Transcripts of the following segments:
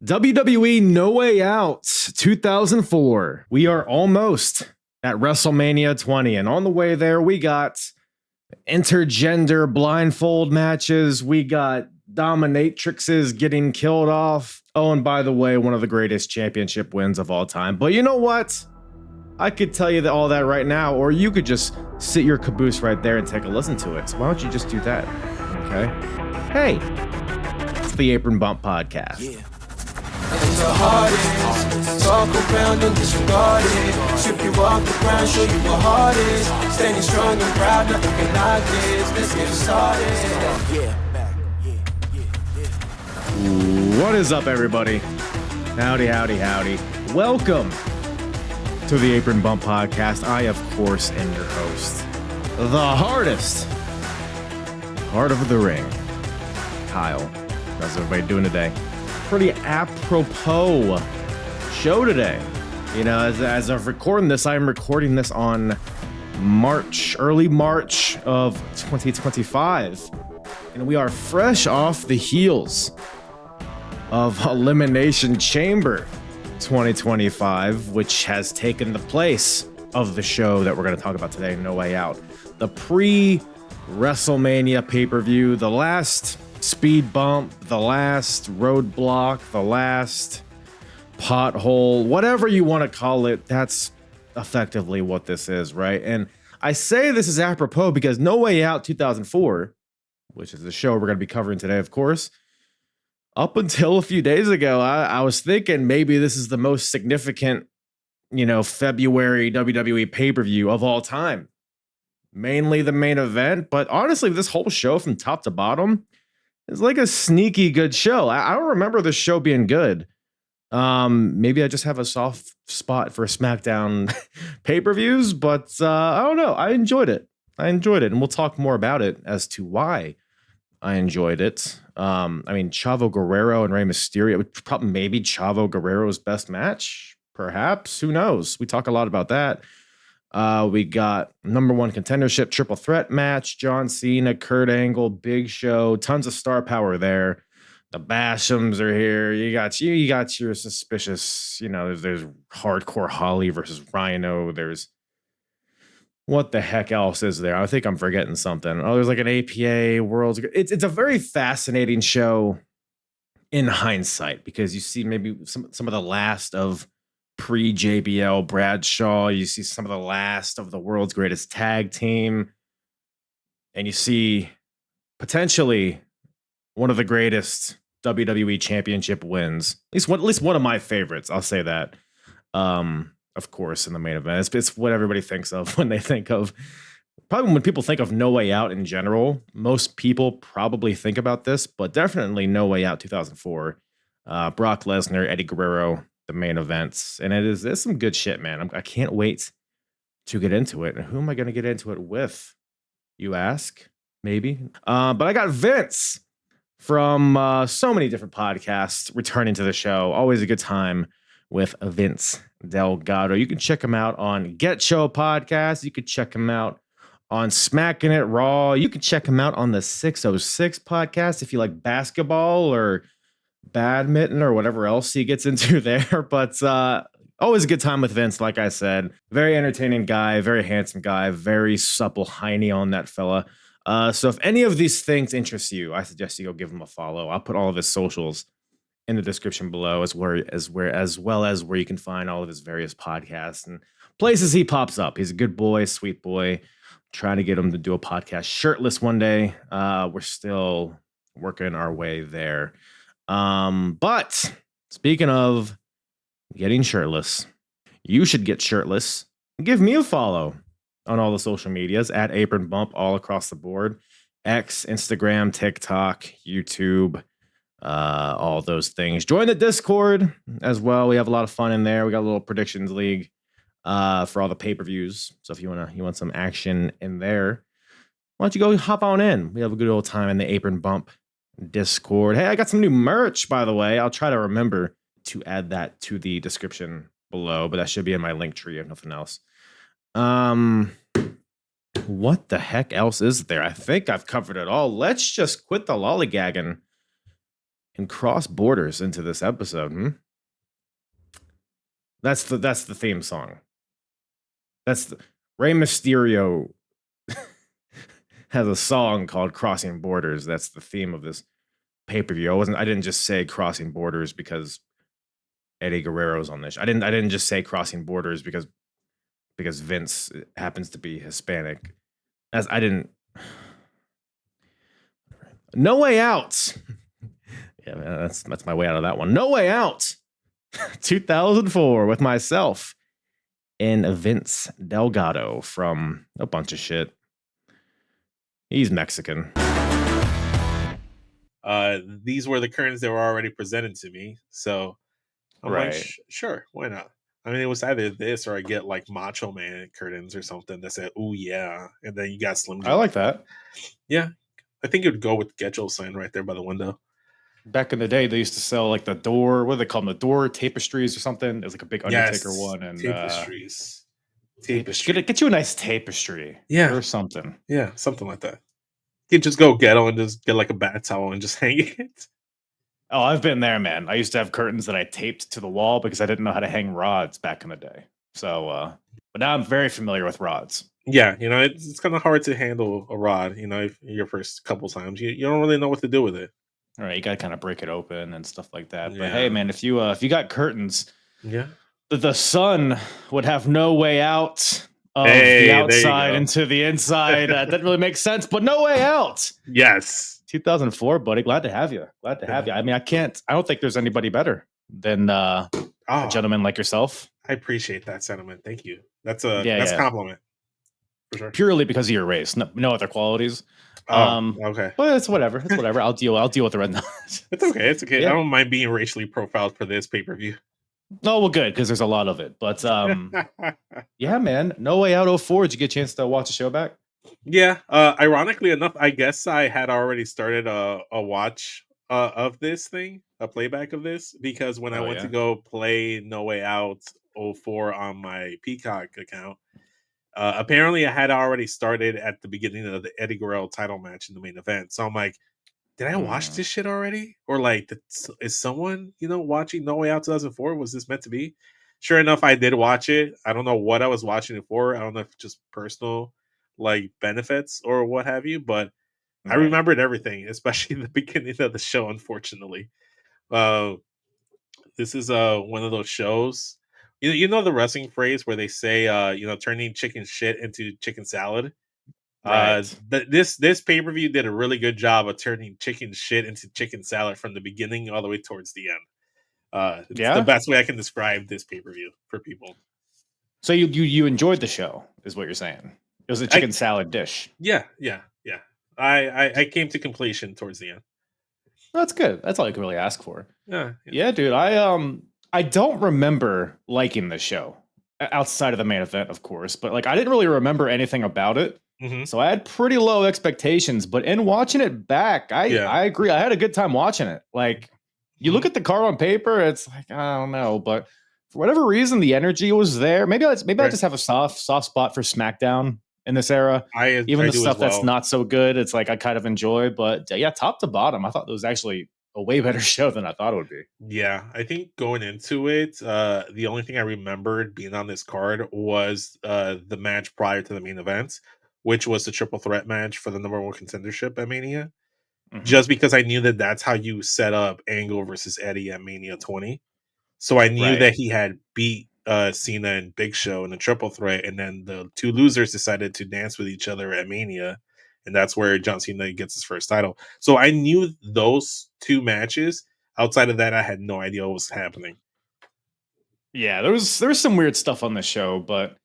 WWE No Way Out 2004. We are almost at WrestleMania 20, and on the way there, we got intergender blindfold matches. We got dominatrixes getting killed off. Oh, and by the way, one of the greatest championship wins of all time. But you know what? I could tell you all that right now, or you could just sit your caboose right there and take a listen to it. So why don't you just do that? Okay. Hey, it's the Apron Bump Podcast. Yeah. And the hardest, talk around and disregard it. Strip you off the ground, show you what heart is. Standing strong and proud, nothing can knock this. Let's get started. What is up, everybody? Howdy, howdy, howdy. Welcome to the Apron Bump Podcast. I, of course, am your host, the hardest heart of the ring, Kyle. How's everybody doing today? Pretty apropos show today. You know, as of recording this, I'm recording this on early March of 2025. And we are fresh off the heels of Elimination Chamber 2025, which has taken the place of the show that we're going to talk about today, No Way Out. The pre-WrestleMania pay-per-view, the last speed bump, the last roadblock, the last pothole, whatever you want to call it. That's effectively what this is, right? And I say this is apropos because No Way Out 2004, which is the show we're going to be covering today, of course, up until a few days ago, I was thinking maybe this is the most significant, February WWE pay-per-view of all time. Mainly the main event, but honestly, this whole show from top to bottom is like a sneaky good show. I don't remember this show being good. Maybe I just have a soft spot for SmackDown pay-per-views, but I don't know. I enjoyed it, and we'll talk more about it as to why I enjoyed it. Chavo Guerrero and Rey Mysterio, probably maybe Chavo Guerrero's best match, perhaps. Who knows? We talk a lot about that. We got number one contendership triple threat match, John Cena, Kurt Angle, Big Show, tons of star power there. The Bashams are here. You got your suspicious, there's Hardcore Holly versus Rhino. There's what the heck else is there? I think I'm forgetting something. Oh, there's like an APA Worlds. It's a very fascinating show in hindsight because you see maybe some of the last of pre-JBL Bradshaw. You see some of the last of the world's greatest tag team. And you see potentially one of the greatest WWE championship wins. At least one of my favorites. I'll say that. Of course, in the main event. It's what everybody thinks of when they think of, probably when people think of No Way Out in general. Most people probably think about this, but definitely No Way Out 2004. Brock Lesnar, Eddie Guerrero, the main events. And it's some good shit, man. I can't wait to get into it. And who am I going to get into it with, you ask? Maybe. But I got Vince from so many different podcasts returning to the show. Always a good time with Vince Delgado. You can check him out on GETCHO podcast. You can check him out on Smacking It Raw. You can check him out on the 606 podcast if you like basketball or badminton or whatever else he gets into there. But always a good time with Vince, like I said. Very entertaining guy, very handsome guy, very supple hiney on that fella. So if any of these things interest you, I suggest you go give him a follow. I'll put all of his socials in the description below, as well as where you can find all of his various podcasts and places he pops up. He's a good boy, sweet boy. Trying to get him to do a podcast shirtless one day. We're still working our way there. But speaking of getting shirtless, you should get shirtless. Give me a follow on all the social medias at Apron Bump all across the board. X, Instagram, TikTok, YouTube. All those things. Join the Discord as well. We have a lot of fun in there. We got a little predictions league for all the pay-per-views. So if you want some action in there, why don't you go hop on in? We have a good old time in the Apron Bump Discord. Hey, I got some new merch, by the way. I'll try to remember to add that to the description below, but that should be in my link tree if nothing else. What the heck else is there? I think I've covered it all. Let's just quit the lollygagging and cross borders into this episode. That's the theme song. That's the Rey Mysterio has a song called Crossing Borders. That's the theme of this pay-per-view. I didn't just say Crossing Borders because Eddie Guerrero's on this. I didn't just say Crossing Borders because Vince happens to be Hispanic. As I didn't. No Way Out. Yeah, man, that's my way out of that one. No Way Out. 2004 with myself and Vince Delgado from a bunch of shit. He's Mexican. These were the curtains that were already presented to me, so I'm like, sure, why not? I mean, it was either this or I get like Macho Man curtains or something that said, "Ooh yeah," and then you got Slim Jim. I like that. Yeah, I think it would go with GETCHO sign right there by the window. Back in the day, they used to sell like the door. What do they call them? The door tapestries or something. It was like a big Undertaker one and tapestries. Get you a nice tapestry, or something. Yeah, something like that. You can just go ghetto and just get like a bat towel and just hang it. Oh, I've been there, man. I used to have curtains that I taped to the wall because I didn't know how to hang rods back in the day. So, but now I'm very familiar with rods. Yeah, you know, it's kind of hard to handle a rod, you know, your first couple times. You don't really know what to do with it. All right, you got to kind of break it open and stuff like that. Yeah. But hey, man, if you got curtains, the sun would have no way out of the outside into the inside. That doesn't really make sense, but No Way Out. Yes. 2004, buddy. Glad to have you. I mean, I don't think there's anybody better than a gentleman like yourself. I appreciate that sentiment. Thank you. That's a compliment. For sure. Purely because of your race, no other qualities. Okay. But it's whatever. I'll deal with the red numbers. It's okay. Yeah. I don't mind being racially profiled for this pay-per-view. Oh, well, good, because there's a lot of it. But yeah, man. No Way Out 04. Did you get a chance to watch the show back? Yeah. Ironically enough, I guess I had already started a watch of this thing, a playback of this, because when I went to go play No Way Out 04 on my Peacock account, apparently I had already started at the beginning of the Eddie Guerrero title match in the main event. So I'm like, did I watch this shit already? Or like, is someone, watching No Way Out 2004? Was this meant to be? Sure enough, I did watch it. I don't know what I was watching it for. I don't know if just personal like benefits or what have you, but I remembered everything, especially the beginning of the show, unfortunately. This is one of those shows. You know the wrestling phrase where they say turning chicken shit into chicken salad. Right. This pay-per-view did a really good job of turning chicken shit into chicken salad from the beginning all the way towards the end. It's the best way I can describe this pay-per-view for people. So you enjoyed the show, is what you're saying? It was a chicken salad dish. Yeah. I came to completion towards the end. That's good. That's all you can really ask for. Yeah, dude. I don't remember liking the show outside of the main event, of course, but like I didn't really remember anything about it. Mm-hmm. So I had pretty low expectations, but in watching it back, I agree. I had a good time watching it. Like you look at the card on paper, it's like, I don't know, but for whatever reason, the energy was there. Maybe I just have a soft spot for SmackDown in this era. Even the stuff that's not so good, it's like I kind of enjoy. But yeah, top to bottom, I thought it was actually a way better show than I thought it would be. Yeah, I think going into it, the only thing I remembered being on this card was the match prior to the main event, which was the triple threat match for the number one contendership at Mania. Mm-hmm. Just because I knew that that's how you set up Angle versus Eddie at Mania 20. So I knew that he had beat Cena and Big Show in a triple threat, and then the two losers decided to dance with each other at Mania, and that's where John Cena gets his first title. So I knew those two matches. Outside of that, I had no idea what was happening. Yeah, there was some weird stuff on the show, but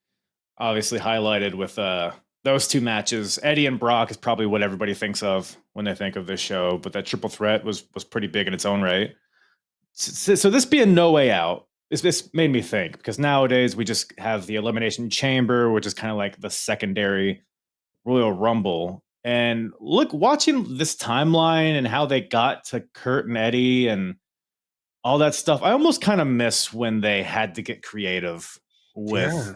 obviously highlighted with those two matches. Eddie and Brock is probably what everybody thinks of when they think of this show, but that triple threat was pretty big in its own right. So this being No Way Out, this made me think, because nowadays we just have the Elimination Chamber, which is kind of like the secondary Royal Rumble. And watching this timeline and how they got to Kurt and Eddie and all that stuff, I almost kind of miss when they had to get creative with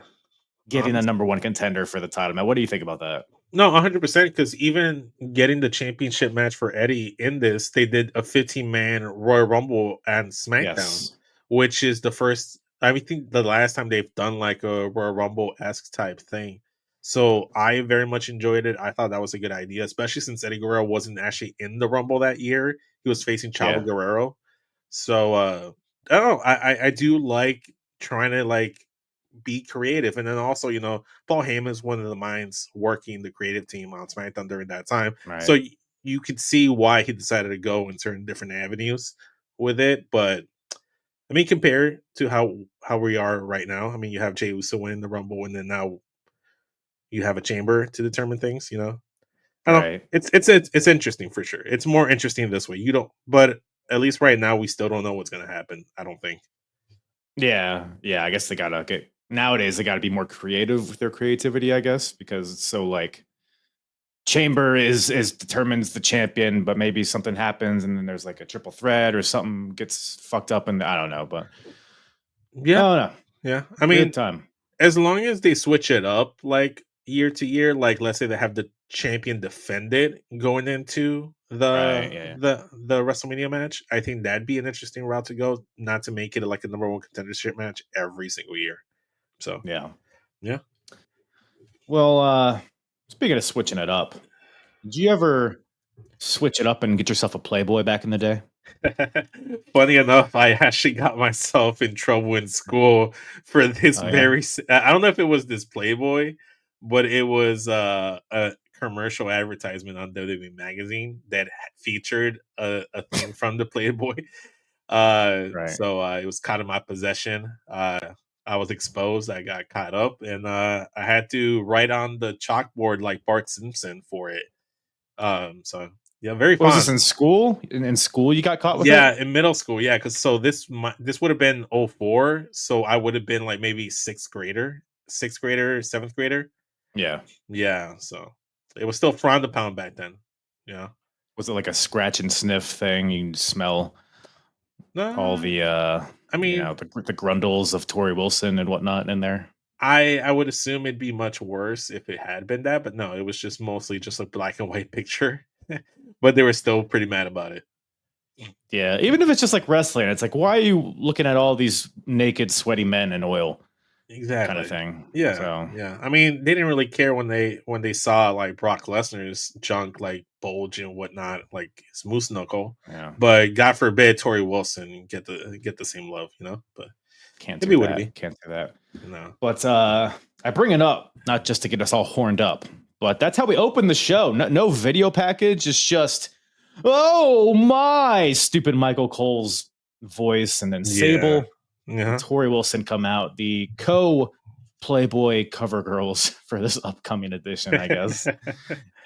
getting a number one contender for the title. Man, what do you think about that? No, 100%. Because even getting the championship match for Eddie in this, they did a 15-man Royal Rumble and SmackDown, Yes. which is the first. I think the last time they've done like a Royal Rumble esque type thing. So I very much enjoyed it. I thought that was a good idea, especially since Eddie Guerrero wasn't actually in the Rumble that year. He was facing Chavo Yeah. Guerrero. So I don't know. I do like trying to like be creative. And then also, Paul Heyman is one of the minds working the creative team on SmackDown during that time. So Right. you could see why he decided to go in certain different avenues with it. But I mean, compared to how we are right now, I mean, you have Jey Uso winning the Rumble, and then now you have a chamber to determine things. I don't know. Right. It's interesting for sure. It's more interesting this way. You don't, but at least right now we still don't know what's going to happen. I don't think. Yeah. Yeah. I guess they gotta get nowadays. They gotta be more creative with their creativity. I guess because it's so like Chamber is determines the champion, but maybe something happens and then there's like a triple threat or something gets fucked up and I don't know, but Yeah, oh no, yeah. I weird mean, time. as long as they switch it up like year to year, like let's say they have the champion defended going into Right. the Yeah. the the WrestleMania match, I think that'd be an interesting route to go. Not to make it like a number one contendership match every single year. So Yeah. yeah. Well, speaking of switching it up, did you ever switch it up and get yourself a Playboy back in the day? Funny enough, I actually got myself in trouble in school for this Oh yeah. I don't know if it was this Playboy, but it was a commercial advertisement on WWE magazine that featured a thing from the Playboy. Right. So it was caught in my possession. I was exposed. I got caught up, and I had to write on the chalkboard like Bart Simpson for it. So yeah, very Was this fun. in school? In school, you got caught with it? Yeah, in middle school, yeah, because this would have been '04, so I would have been like maybe sixth grader, seventh grader. Yeah. Yeah, so it was still frowned upon back then. Yeah, Was it like a scratch and sniff thing? You can smell all no, the I mean, the grundles of Tori Wilson and whatnot in there. I would assume it'd be much worse if it had been that, but no, it was just mostly just a black and white picture. But they were still pretty mad about it. Yeah, even if it's just like wrestling, it's like, why are you looking at all these naked, sweaty men in oil, kind of Exactly. thing? Yeah, So yeah. I mean, they didn't really care when they saw like Brock Lesnar's junk like bulge and whatnot, like his moose knuckle. yeah, But God forbid Tori Wilson get the same love, you know. But can't it do be what it that. be. Can't do that. No. But I bring it up not just to get us all horned up, but that's how we open the show. No video package. It's just, oh my, stupid Michael Cole's voice, and then Yeah. Sable and Yeah. Tori Wilson come out, the Playboy cover girls for this upcoming edition, I guess. I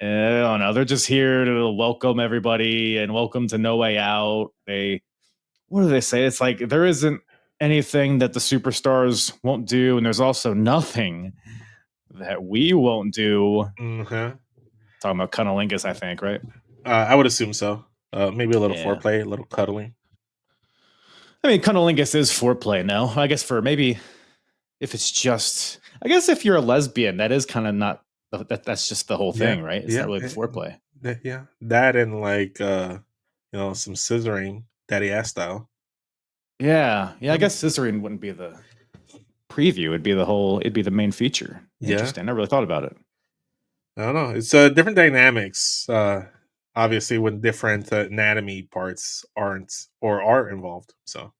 don't know. They're just here to welcome everybody and welcome to No Way Out. What do they say? It's like there isn't anything that the superstars won't do, and there's also nothing that we won't do. Uh-huh. Talking about cunnilingus, I think, right? I would assume so. Maybe a little Yeah. foreplay, a little cuddling. I mean, cunnilingus is foreplay now. I guess for maybe if it's just, I guess if you're a lesbian, that is kind of not, that's just the whole Yeah. thing, right? It's not Yeah. really the foreplay. Yeah. That and like some scissoring, daddy ass style. Yeah. Yeah. I Um, guess scissoring wouldn't be the preview. It'd be the main feature. Yeah. Interesting. I never really thought about it. I don't know. It's different dynamics. Obviously, when different anatomy parts aren't or are involved. So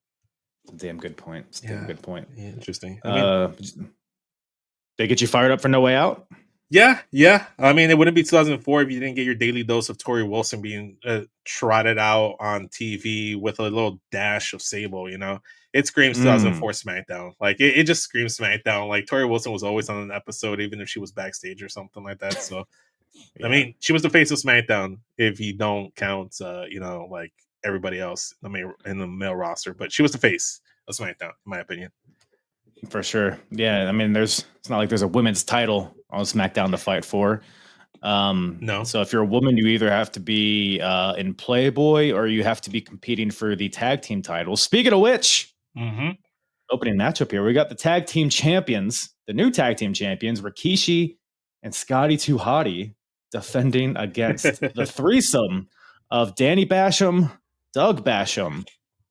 It's a damn good point. It's a damn yeah, good point. interesting. I mean, They get you fired up for No Way Out? yeah. I mean, it wouldn't be 2004 if you didn't get your daily dose of Tori Wilson being trotted out on TV with a little dash of Sable. It screams Mm, 2004 SmackDown. Like it just screams SmackDown. Like Tori Wilson was always on an episode, even if she was backstage or something like that. So I yeah, mean, she was the face of SmackDown if you don't count, like everybody else in the male roster. But she was the face of SmackDown, in my opinion. for sure. Yeah, I mean, it's not like there's a women's title on SmackDown to fight for. No. So if you're a woman, you either have to be in Playboy or you have to be competing for the tag team title. Speaking of which, Mm-hmm. opening matchup here, we got the tag team champions, the new tag team champions, Rikishi and Scotty 2 Hottie defending against the threesome of Danny Basham, Doug Basham,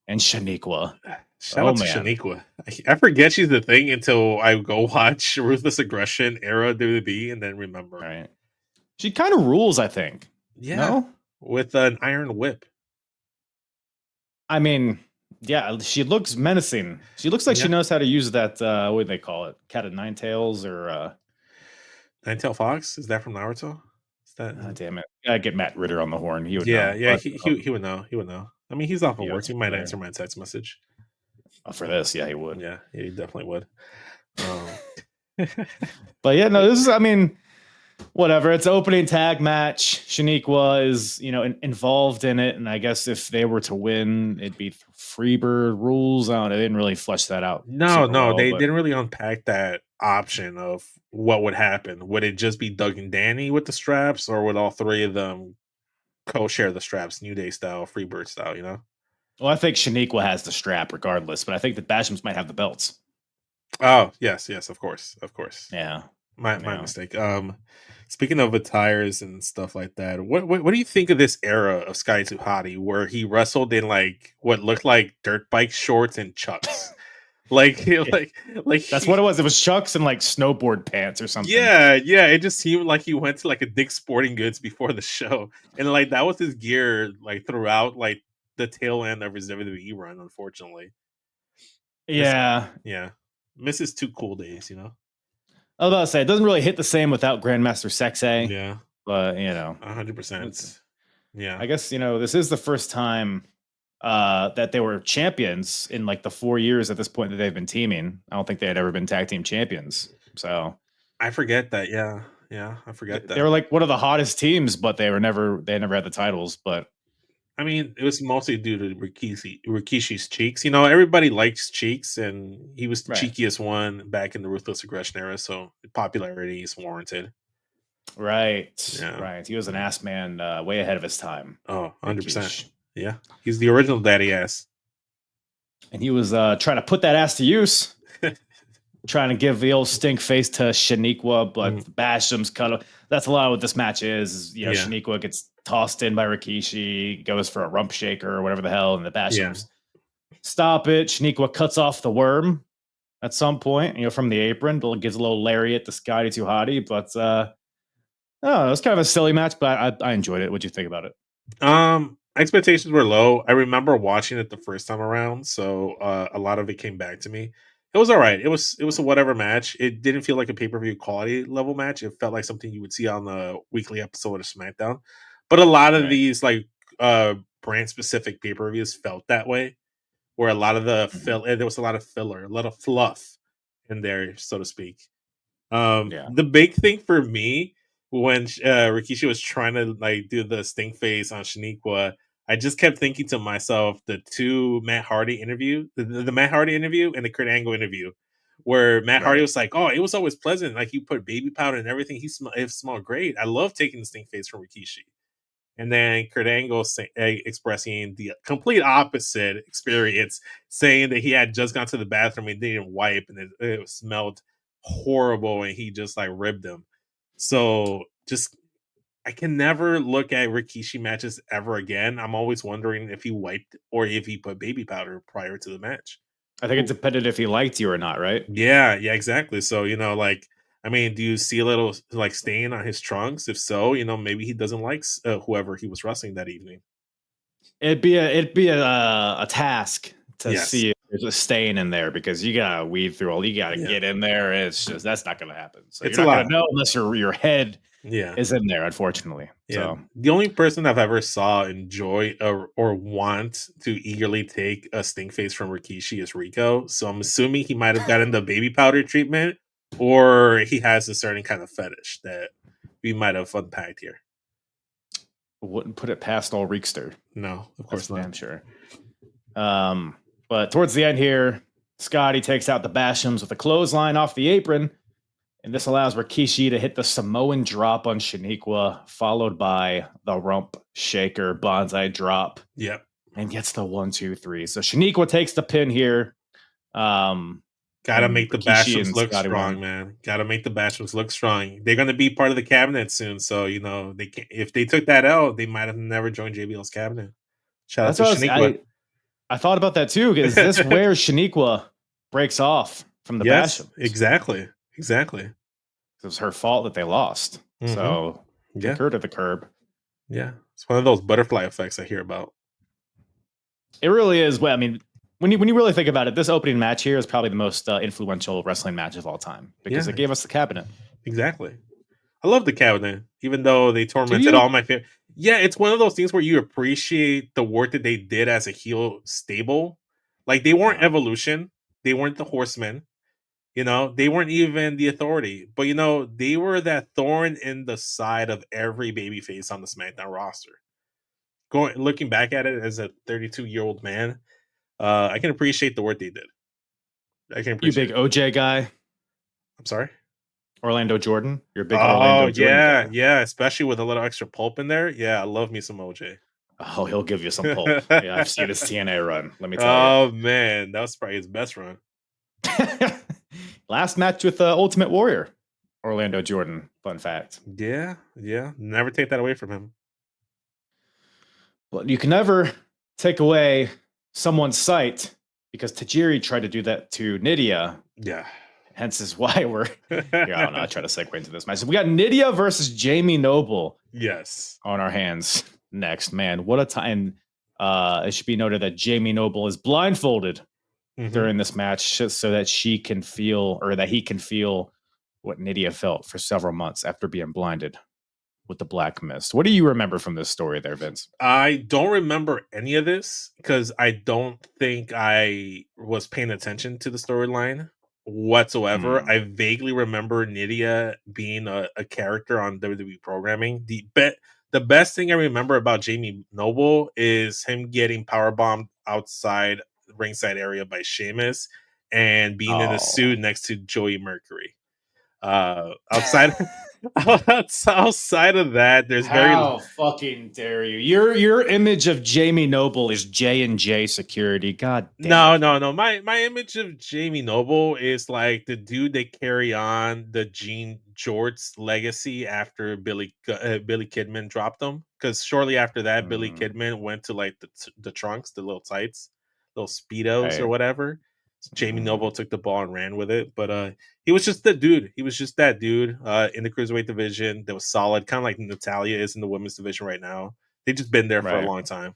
and Shaniqua. Shout out to Shaniqua. I forget she's the thing until I go watch Ruthless Aggression era WWE and then remember. Right. She kind of rules, I think. Yeah. No? With an iron whip. I mean, yeah, she looks menacing. She looks like she knows how to use that, what do they call it? Cat of nine tails or... Nine-tailed fox? Is that from Naruto? Is that... Oh, damn it. I get Matt Ritter on the horn. He would know. Yeah, but, he would know. He would know. I mean, he's off of work. He might answer my text message. For this, yeah, he would. Yeah, he definitely would. But yeah, no, this is, I mean, whatever. It's an opening tag match. Shaniqua is, involved in it. And I guess if they were to win, it'd be Freebird rules. I don't know. They didn't really flesh that out. No, they didn't really unpack that option of what would happen. Would it just be Doug and Danny with the straps, or would all three of them co-share the straps, New Day style, Freebird style, Well, I think Shaniqua has the strap regardless, but I think the Bashams might have the belts. Oh, yes, of course. Yeah. My mistake. Speaking of attires and stuff like that, what do you think of this era of Sky to Hottie where he wrestled in like what looked like dirt bike shorts and chucks? like that's what it was. It was chucks and like snowboard pants or something. Yeah. It just seemed like he went to like a Dick's Sporting Goods before the show, and like that was his gear like throughout like the tail end of his WWE run. Unfortunately, yeah. Misses Too Cool days, I was about to say, it doesn't really hit the same without Grandmaster Sexay. Yeah. But, 100%. Yeah. I guess, this is the first time that they were champions in like the 4 years at this point that they've been teaming. I don't think they had ever been tag team champions. So I forget that. Yeah. I forget that. They were like one of the hottest teams, but they never had the titles. But I mean, it was mostly due to Rikishi's cheeks. Everybody likes cheeks, and he was the cheekiest one back in the Ruthless Aggression era, so popularity is warranted. Right. Yeah. Right. He was an ass man way ahead of his time. Oh, 100%. Yeah. He's the original daddy ass. And he was trying to put that ass to use. Trying to give the old stink face to Shaniqua, but Basham's cut off. That's a lot of what this match is. Shaniqua gets tossed in by Rikishi, goes for a rump shaker or whatever the hell, and the Bashams stop it. Shaniqua cuts off the worm at some point, from the apron. Gives a little lariat to Scotty 2 Hottie, but it was kind of a silly match, but I enjoyed it. What'd you think about it? Expectations were low. I remember watching it the first time around, so a lot of it came back to me. It was all right. It was a whatever match. It didn't feel like a pay-per-view quality level match. It felt like something you would see on the weekly episode of SmackDown. But a lot of these like brand specific pay-per-views felt that way, where a lot of the there was a lot of filler, a lot of fluff in there, so to speak. The big thing for me when Rikishi was trying to like do the stink face on Shaniqua, I just kept thinking to myself the two Matt Hardy interview, the Matt Hardy interview and the Kurt Angle interview, where Matt Hardy was like, "Oh, it was always pleasant. Like you put baby powder and everything. It smelled great. I love taking the stink face from Rikishi." And then Kurt Angle expressing the complete opposite experience, saying that he had just gone to the bathroom and didn't wipe, and it smelled horrible, and he just like ribbed him. So I can never look at Rikishi matches ever again. I'm always wondering if he wiped or if he put baby powder prior to the match. I think it depended if he liked you or not, right? Yeah, exactly. So, do you see a little like stain on his trunks? If so, maybe he doesn't like whoever he was wrestling that evening. It'd be a task to see if there's a stain in there, because you gotta weed through all. You gotta get in there. It's just that's not gonna happen. So it's you're not gonna know unless your head is in there, unfortunately. Yeah. So the only person I've ever saw enjoy or want to eagerly take a stink face from Rikishi is Rico. So I'm assuming he might have gotten the baby powder treatment, or he has a certain kind of fetish that we might have unpacked here. Wouldn't put it past all Reekster. No, of course not. I'm sure. But towards the end here, Scotty takes out the Bashams with a clothesline off the apron, and this allows Rikishi to hit the Samoan drop on Shaniqua, followed by the rump shaker bonsai drop. Yep. And gets the 1, 2, 3. So Shaniqua takes the pin here. Gotta and make the Rikishi Bashrams and look Scotty strong, won. man. Gotta make the Bashrams look strong. They're gonna be part of the cabinet soon, so you know they can if they took that L, they might have never joined JBL's cabinet. Shout out That's to what I was. Shaniqua. I thought about that too. Is this where Shaniqua breaks off from the Yes, Bashams? exactly. Exactly. It was her fault that they lost. Hmm. So kick Yeah. her to the curb. Yeah. It's one of those butterfly effects I hear about. It really is. Well, I mean, when you really think about it, this opening match here is probably the most influential wrestling match of all time because Yeah, it gave us the cabinet. exactly. I love the cabinet, even though they Do tormented you? all my favorite. Yeah, it's one of those things where you appreciate the work that they did as a heel stable. Like they weren't Evolution, they weren't the Horsemen, you know, they weren't even the Authority, but you know, they were that thorn in the side of every babyface on the SmackDown roster. Going looking back at it as a 32-year-old man, I can appreciate the work they did. I can You appreciate big it. OJ guy, I'm sorry. Orlando Jordan. You're a big Oh Orlando Jordan yeah, guy. yeah, especially with a little extra pulp in there. Yeah, I love me some OJ. Oh, he'll give you some pulp. Yeah, I've seen his TNA run. Let me tell you. Oh man, that was probably his best run. Last match with Ultimate Warrior, Orlando Jordan. Fun fact. Yeah, yeah. Never take that away from him. Well, you can never take away someone's sight because Tajiri tried to do that to Nydia. Yeah. Hence is why we're here. I don't know. I try to segue into this match. So we got Nydia versus Jamie Noble. Yes. On our hands next. Man, what a time. It should be noted that Jamie Noble is blindfolded during this match just so that she can feel, or that he can feel, what Nydia felt for several months after being blinded with the black mist. What do you remember from this story there, Vince? I don't remember any of this because I don't think I was paying attention to the storyline whatsoever. I vaguely remember Nydia being a character on WWE programming. The best thing I remember about Jamie Noble is him getting powerbombed outside the ringside area by Sheamus and being in a suit next to Joey Mercury. Outside outside of that, there's How fucking dare you? Your image of Jamie Noble is J&J Security. God damn it. No. My image of Jamie Noble is like the dude that carry on the Gene Jorts legacy after Billy Kidman dropped them. Because shortly after that, Billy Kidman went to like the trunks, the little tights, little speedos or whatever. So Jamie Noble took the ball and ran with it, but he was just the dude. He was just that dude in the cruiserweight division that was solid, kind of like Natalia is in the women's division right now. They've just been there for a long time.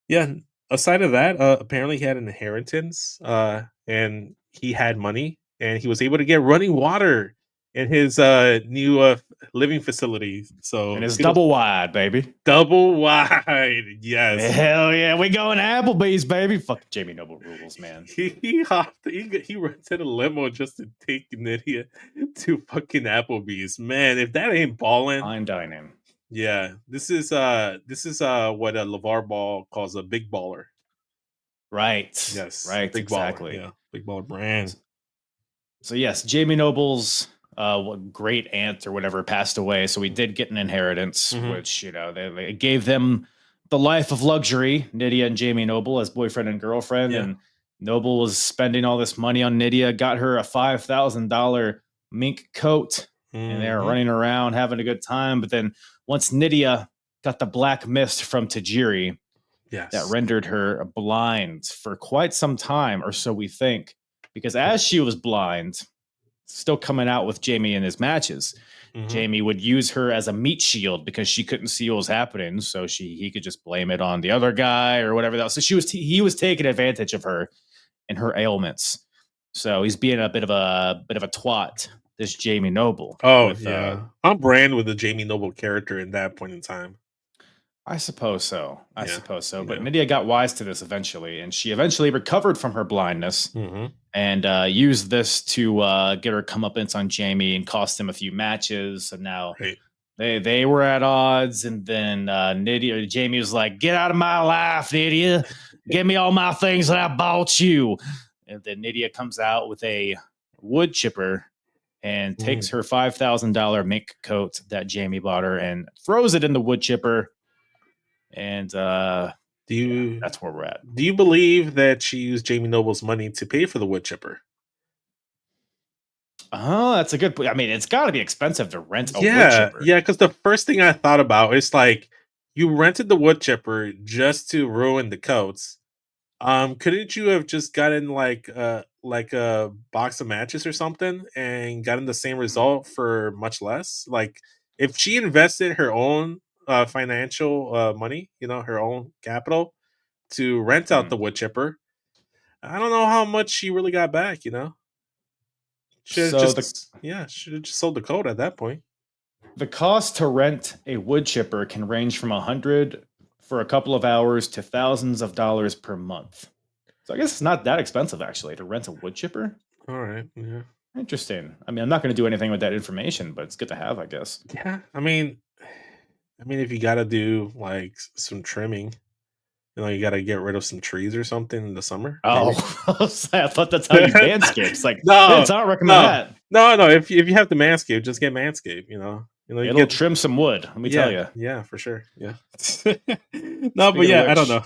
Yeah, aside of that, apparently he had an inheritance, and he had money, and he was able to get running water in his new living facility. So And it's double wide, baby. double wide, yes. Hell yeah, we going to Applebee's, baby. Fuck Jamie Noble rules, man. He rented a limo just to take Nydia to fucking Applebee's. Man, if that ain't balling, Fine dining. yeah, this is what a LeVar Ball calls a big baller. Right. Yes. Right. Big Exactly. Baller. Yeah. Big baller brand. So yes, Jamie Noble's great aunt or whatever passed away. So we did get an inheritance, which, you know, they gave them the life of luxury, Nydia and Jamie Noble as boyfriend and girlfriend. Yeah. And Noble was spending all this money on Nydia, got her a $5,000 mink coat, and they were running around having a good time. But then once Nydia got the black mist from Tajiri, that rendered her blind for quite some time, or so we think. Because as she was blind, still coming out with Jamie in his matches, Jamie would use her as a meat shield because she couldn't see what was happening. So he could just blame it on the other guy or whatever else. So he was taking advantage of her and her ailments. So he's being a bit of a twat, this Jamie Noble. Oh, yeah. I'm brand with the Jamie Noble character in that point in time. I suppose so. But Nydia got wise to this eventually, and she eventually recovered from her blindness and used this to get her comeuppance on Jamie and cost him a few matches. So now they were at odds, and then Jamie was like, "Get out of my life, Nydia! Give me all my things that I bought you." And then Nydia comes out with a wood chipper and takes her $5,000 mink coat that Jamie bought her and throws it in the wood chipper. And That's where we're at. Do you believe that she used Jamie Noble's money to pay for the wood chipper? Oh, that's a good point. I mean, it's got to be expensive to rent a wood Yeah, chipper. yeah. Because the first thing I thought about is like you rented the wood chipper just to ruin the coats. Couldn't you have just gotten like a box of matches or something and gotten the same Mm, result for much less? Like if she invested her own financial money, her own capital to rent out mm. the wood chipper, I don't know how much she really got back. Should have So the just should have just sold the code at that point. the cost to rent a wood chipper can range from 100 for a couple of hours to thousands of dollars per month. So I guess it's not that expensive actually to rent a wood chipper. All right, yeah. Interesting. I mean, I'm not going to do anything with that information, but it's good to have, I guess. Yeah, I mean, if you gotta do like some trimming, you gotta get rid of some trees or something in the summer, Oh, maybe. I thought that's how you manscape. It's like, No, Vince, I don't recommend no, that. no, no. If you have to manscape, just get manscape. You It'll get trim some wood. Let me tell yeah, you. yeah, for sure. Yeah. No, but Speaking of yeah, I don't which, know.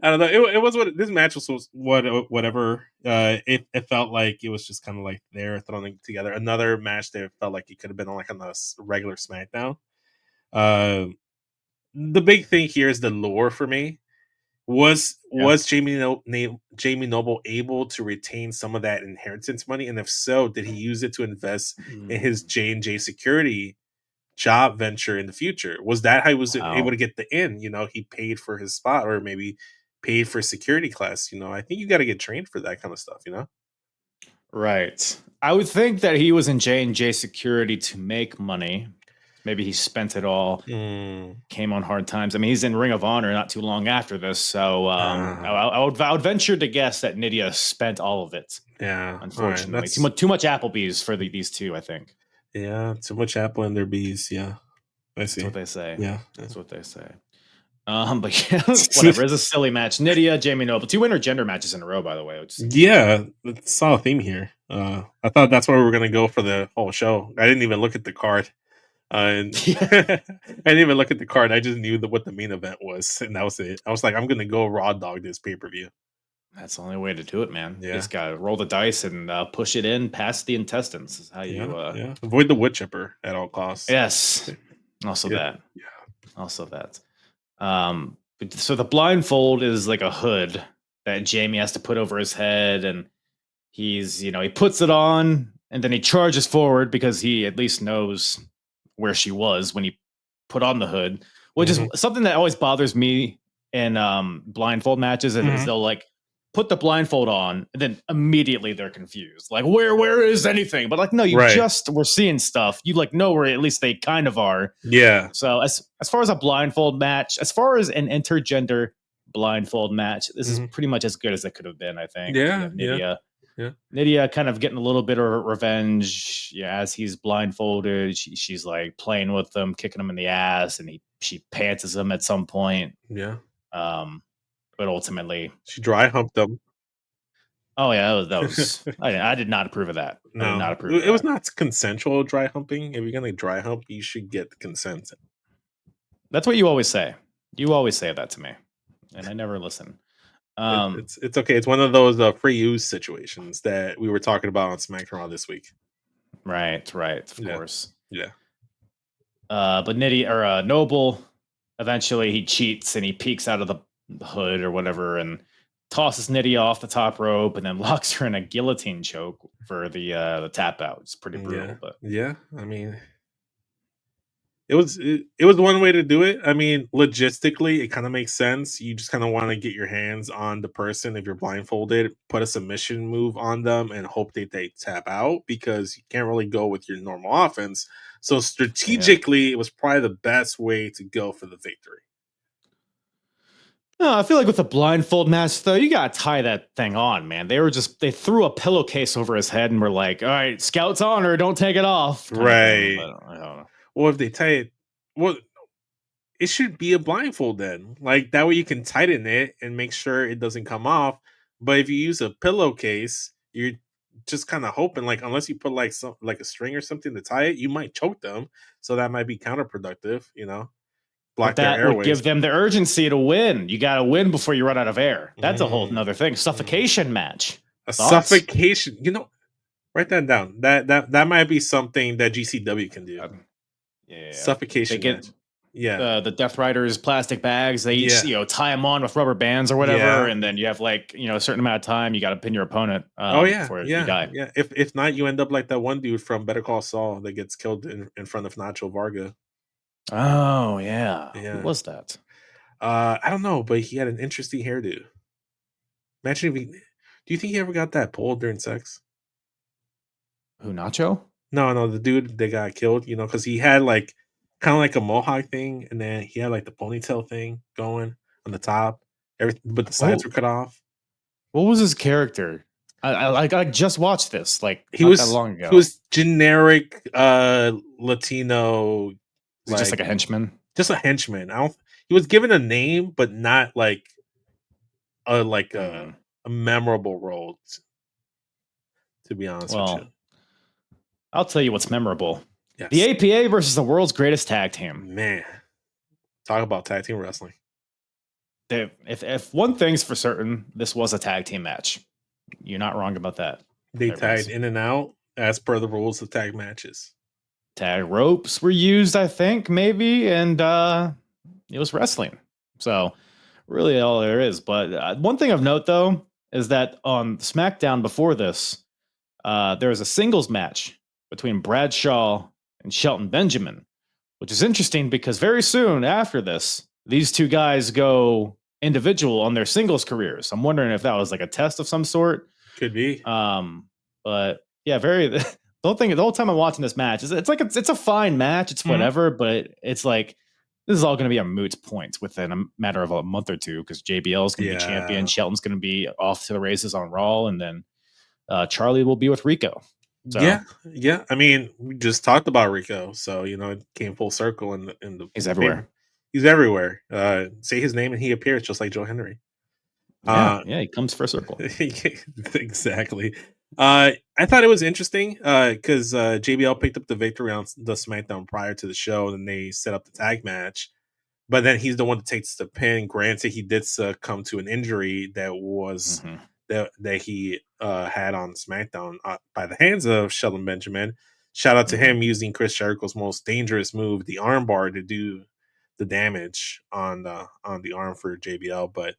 I don't know. It was what this match was whatever. It felt like it was just kind of like they're throwing together another match that felt like it could have been like on a regular SmackDown. Uh, the big thing here is the lore for me. yeah. Was Jamie Noble able to retain some of that inheritance money, and if so, did he use it to invest in his Mm, J&J Security job venture in the future? Was that how he was able wow. to get the in? He paid for his spot, or maybe paid for security class. I think you got to get trained for that kind of stuff. Right. I would think that he was in J&J Security to make money. Maybe he spent it all, Mm, came on hard times. I mean, he's in Ring of Honor not too long after this, so uh, I would venture to guess that Nydia spent all of it. yeah. All right. Unfortunately, too much Applebee's for these two. I think Too much apple in their bees. Yeah, I that's see. what they say. Yeah. That's what they say. But yeah, whatever. It's a silly match. Nydia, Jamie Noble, two intergender matches in a row, by the way. Which is Yeah, saw a theme here. I thought that's where we were gonna go for the whole show. I didn't even look at the card, and yeah, I didn't even look at the card. I just knew what the main event was, and that was it. I was like, I'm gonna go raw dog this pay per view. that's the only way to do it, man. You Yeah, just gotta roll the dice and push it in past the intestines. Is how yeah, you. yeah. Avoid the wood chipper at all costs. Yes. Also Yeah, that. yeah. Also that. So the blindfold is like a hood that Jamie has to put over his head, and he puts it on, and then he charges forward because he at least knows where she was when he put on the hood, which is Hmm. something that always bothers me in blindfold matches. Is Hmm. they'll like put the blindfold on, and then immediately they're confused, like where is anything? But like, no, you Right. just were seeing stuff. You like know where at least they kind of are. Yeah. So as far as a blindfold match, as far as an intergender blindfold match, this is Hmm. pretty much as good as it could have been. I think. You Yeah. have Yeah. Nydia. Yeah. Nydia kind of getting a little bit of revenge. Yeah, as he's blindfolded, she's like playing with him, kicking him in the ass, and she pantses him at some point. Yeah. Um, but ultimately, She dry humped them. oh yeah, that was I did not approve of that. I did not No, approve of it was that. not consensual dry humping. If you're gonna dry hump, you should get the consent. That's what you always say. You always say that to me, and I never listen. It, Um, it's okay. It's one of those free use situations that we were talking about on SmackDown this week. right, of Yeah, course. yeah, But Noble, eventually he cheats and he peeks out of the hood or whatever and tosses Nydia off the top rope and then locks her in a guillotine choke for the tap out. It's pretty yeah, brutal, but yeah. It was one way to do it. Logistically, it kind of makes sense. You just kind of want to get your hands on the person if you're blindfolded, put a submission move on them, and hope they tap out because you can't really go with your normal offense. So yeah. strategically, it was probably the best way to go for the victory. No, I feel like with the blindfold match though, you gotta tie that thing on, man. They threw a pillowcase over his head and were like, "All right, Scout's honor, don't take it off," kind of thing. Right. But I don't know. Well, if they tie it, well, it should be a blindfold then. Like that way you can tighten it and make sure it doesn't come off. But if you use a pillowcase, you're just kind of hoping like unless you put like some like a string or something to tie it, you might choke them. So that might be counterproductive. block their that would airways. give them the urgency to win. You got to win before you run out of air. That's a whole nother thing. Suffocation match. A Thoughts? suffocation. Write that down. That might be something that GCW can do. Yeah. Suffocation match. The Death Riders plastic bags. They each tie them on with rubber bands or whatever, and then you have a certain amount of time. You got to pin your opponent. Before you die. Yeah. If not, you end up like that one dude from Better Call Saul that gets killed in front of Nacho Varga. Oh yeah. Who was that? I don't know, but he had an interesting hairdo. Imagine do you think he ever got that pulled during sex? Who, Nacho? No, the dude that got killed. Because he had kind of like a mohawk thing, and then he had like the ponytail thing going on the top. But the sides were cut off. What was his character? I just watched this not that long ago. He was generic Latino. Just like a henchman. Just a henchman. He was given a name, but not like a memorable role. To be honest with you, I'll tell you what's memorable. Yes. The APA versus the world's greatest tag team. Man, talk about tag team wrestling. If one thing's for certain, this was a tag team match. You're not wrong about that. They tagged in and out as per the rules of tag matches. Tag ropes were used, I think, maybe, and it was wrestling. So really all there is. But one thing of note, though, is that on SmackDown before this, there was a singles match between Bradshaw and Shelton Benjamin, which is interesting because very soon after this, these two guys go individual on their singles careers. I'm wondering if that was like a test of some sort. Could be. But yeah, the whole time I'm watching this match is it's a fine match. It's whatever, but it's like this is all going to be a moot point within a matter of a month or two because JBL is going to be champion. Shelton's going to be off to the races on Raw, and then Charlie will be with Rico. So, yeah. I mean, we just talked about Rico, so it came full circle in the. He's everywhere. He's everywhere. Say his name and he appears just like Joe Henry. He comes for a circle. Exactly. I thought it was interesting because JBL picked up the victory on the SmackDown prior to the show, and they set up the tag match. But then he's the one that takes the pin. Granted, he did succumb to an injury that was that he had on SmackDown by the hands of Shelton Benjamin. Shout out to him using Chris Jericho's most dangerous move, the armbar, to do the damage on the arm for JBL. But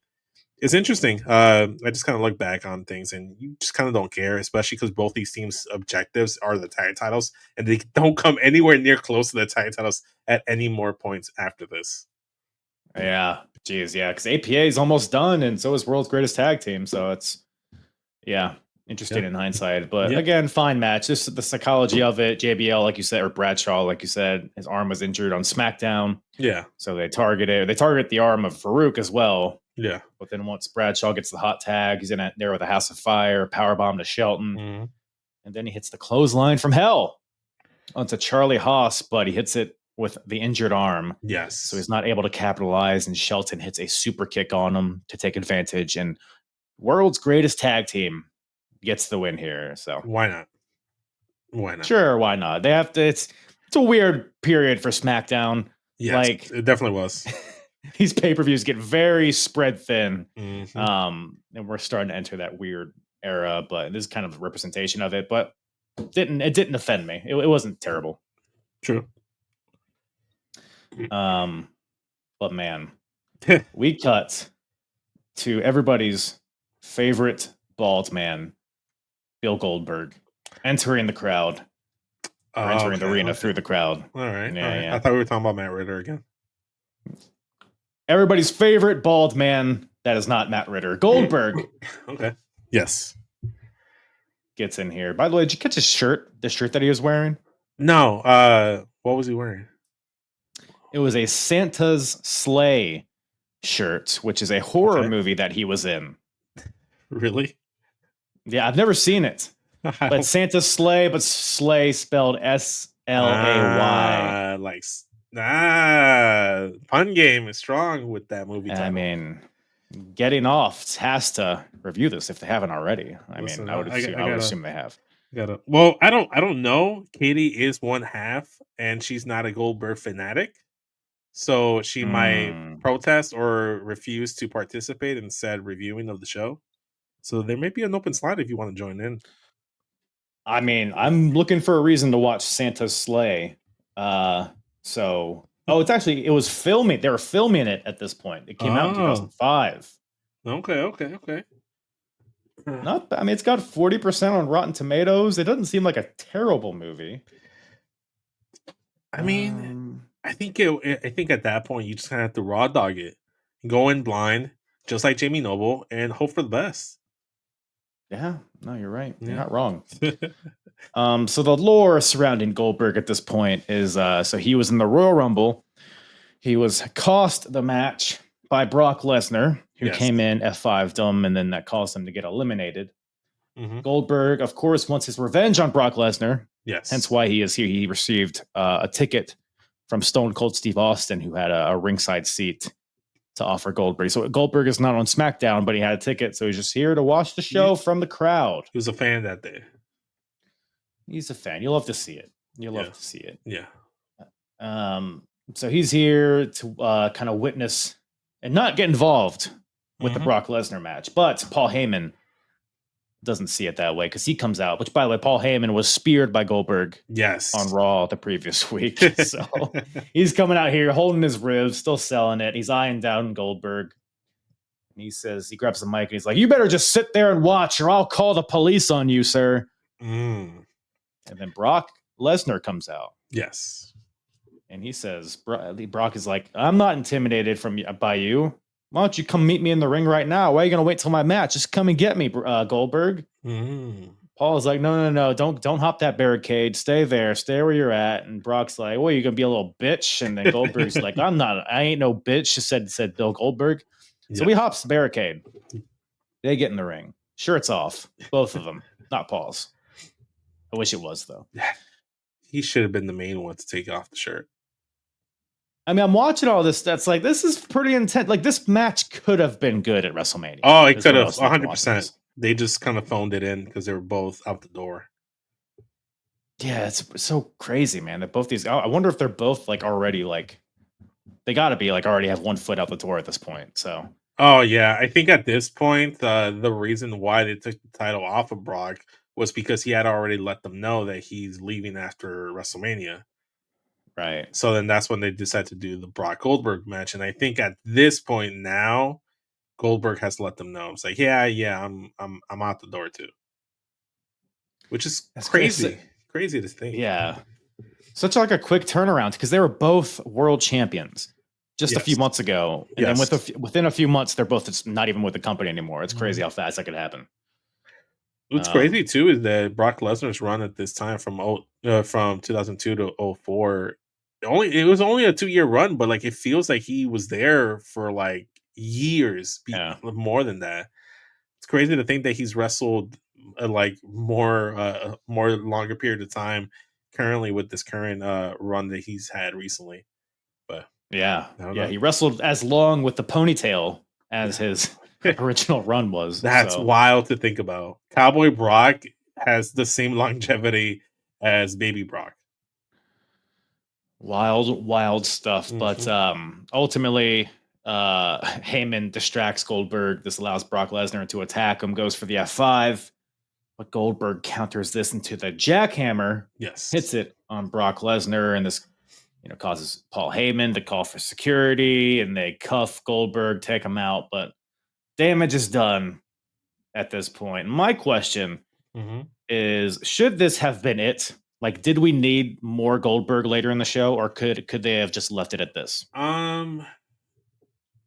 it's interesting. I just kind of look back on things and you just kind of don't care, especially because both these teams' objectives are the tag titles, and they don't come anywhere near close to the tag titles at any more points after this. Yeah, geez, yeah, because APA is almost done, and so is World's Greatest Tag Team. So it's interesting in hindsight. But again, fine match. Just the psychology of it. JBL, like you said, or Bradshaw, like you said, his arm was injured on SmackDown. Yeah. So they target the arm of Farouk as well. Yeah. But then once Bradshaw gets the hot tag, he's in there with a House of Fire, powerbomb to Shelton. And then he hits the clothesline from hell onto Charlie Haas, but he hits it with the injured arm. Yes. So he's not able to capitalize, and Shelton hits a super kick on him to take advantage. And World's Greatest Tag Team gets the win here. So why not? Sure, why not? They have to. It's a weird period for SmackDown. Yes, it definitely was. These pay-per-views get very spread thin. And we're starting to enter that weird era, but this is kind of a representation of it. But it didn't offend me. It wasn't terrible. True. But man, we cut to everybody's favorite bald man, Bill Goldberg, entering the crowd. Entering the arena through the crowd. All right. Yeah. I thought we were talking about Matt Riddle again. Everybody's favorite bald man that is not Matt Riddle. Goldberg. Okay. Yes. Gets in here. By the way, did you catch his shirt? The shirt that he was wearing? No. What was he wearing? It was a Santa's Sleigh shirt, which is a horror movie that he was in. Really? Yeah, I've never seen it. But Santa's Sleigh, but Sleigh spelled S-L-A-Y. Pun game is strong with that movie title. I mean, Getting Off has to review this if they haven't already. I would assume they have. Well, I don't know. Katie is one half, and she's not a Goldberg fanatic. So she might Hmm. protest or refuse to participate in said reviewing of the show. So there may be an open slot if you want to join in. I mean, I'm looking for a reason to watch Santa's sleigh. So it was filming. They were filming it at this point. It came out in Oh, 2005. okay. I mean, it's got 40% on Rotten Tomatoes. It doesn't seem like a terrible movie. I mean, I think at that point you just kind of have to raw dog it, go in blind, just like Jamie Noble, and hope for the best. Yeah, no, you're right. Yeah. You're not wrong. So the lore surrounding Goldberg at this point is so he was in the Royal Rumble. He was cost the match by Brock Lesnar, who came in F5'd him, and then that caused him to get eliminated. Goldberg, of course, wants his revenge on Brock Lesnar. Yes. Hence why he is here. He received a ticket from Stone Cold Steve Austin, who had a ringside seat to offer Goldberg. So Goldberg is not on SmackDown, but he had a ticket. So he's just here to watch the show from the crowd. He was a fan that day. He's a fan. You love to see it. You love to see it. Yeah. So he's here to kind of witness and not get involved with the Brock Lesnar match. But Paul Heyman doesn't see it that way because he comes out, which, by the way, Paul Heyman was speared by Goldberg on Raw the previous week. So he's coming out here holding his ribs, still selling it. He's eyeing down Goldberg. And he grabs the mic and he's like, "You better just sit there and watch or I'll call the police on you, sir." And then Brock Lesnar comes out. Yes. And he says, Brock is like, "I'm not intimidated by you. Why don't you come meet me in the ring right now? Why are you going to wait till my match? Just come and get me, Goldberg." Paul is like, no. Don't hop that barricade. Stay there. Stay where you're at. And Brock's like, "Well, you going to be a little bitch?" And then Goldberg's like, I ain't no bitch, said Bill Goldberg. So he hops the barricade. They get in the ring. Shirts off. Both of them. Not Paul's. I wish it was, though. He should have been the main one to take off the shirt. I mean, I'm watching all this. That's like, this is pretty intense. Like, this match could have been good at WrestleMania. Oh, it could have. 100%. They just kind of phoned it in because they were both out the door. Yeah, it's so crazy, man. That both these. I wonder if they're both like already like. They got to be like already have one foot out the door at this point. So. Oh yeah, I think at this point, the reason why they took the title off of Brock was because he had already let them know that he's leaving after WrestleMania. Right. So then that's when they decided to do the Brock Goldberg match. And I think at this point now, Goldberg has let them know. It's like, yeah, I'm out the door too. Which is crazy. Crazy to think. Yeah. Such like a quick turnaround because they were both world champions just a few months ago. And then within a few months, they're both just not even with the company anymore. It's crazy how fast that could happen. What's crazy too is that Brock Lesnar's run at this time from 2002 to 2004, it was only a 2-year run, but like it feels like he was there for like years, more than that. It's crazy to think that he's wrestled like more longer period of time currently with this current run that he's had recently. But he wrestled as long with the ponytail as his original run was. That's wild to think about. Cowboy Brock has the same longevity as Baby Brock. Wild stuff. But ultimately, Heyman distracts Goldberg. This allows Brock Lesnar to attack him, goes for the F5. But Goldberg counters this into the jackhammer. Yes. Hits it on Brock Lesnar, and this causes Paul Heyman to call for security, and they cuff Goldberg, take him out. But damage is done at this point. My question is, should this have been it? Like, did we need more Goldberg later in the show, or could they have just left it at this?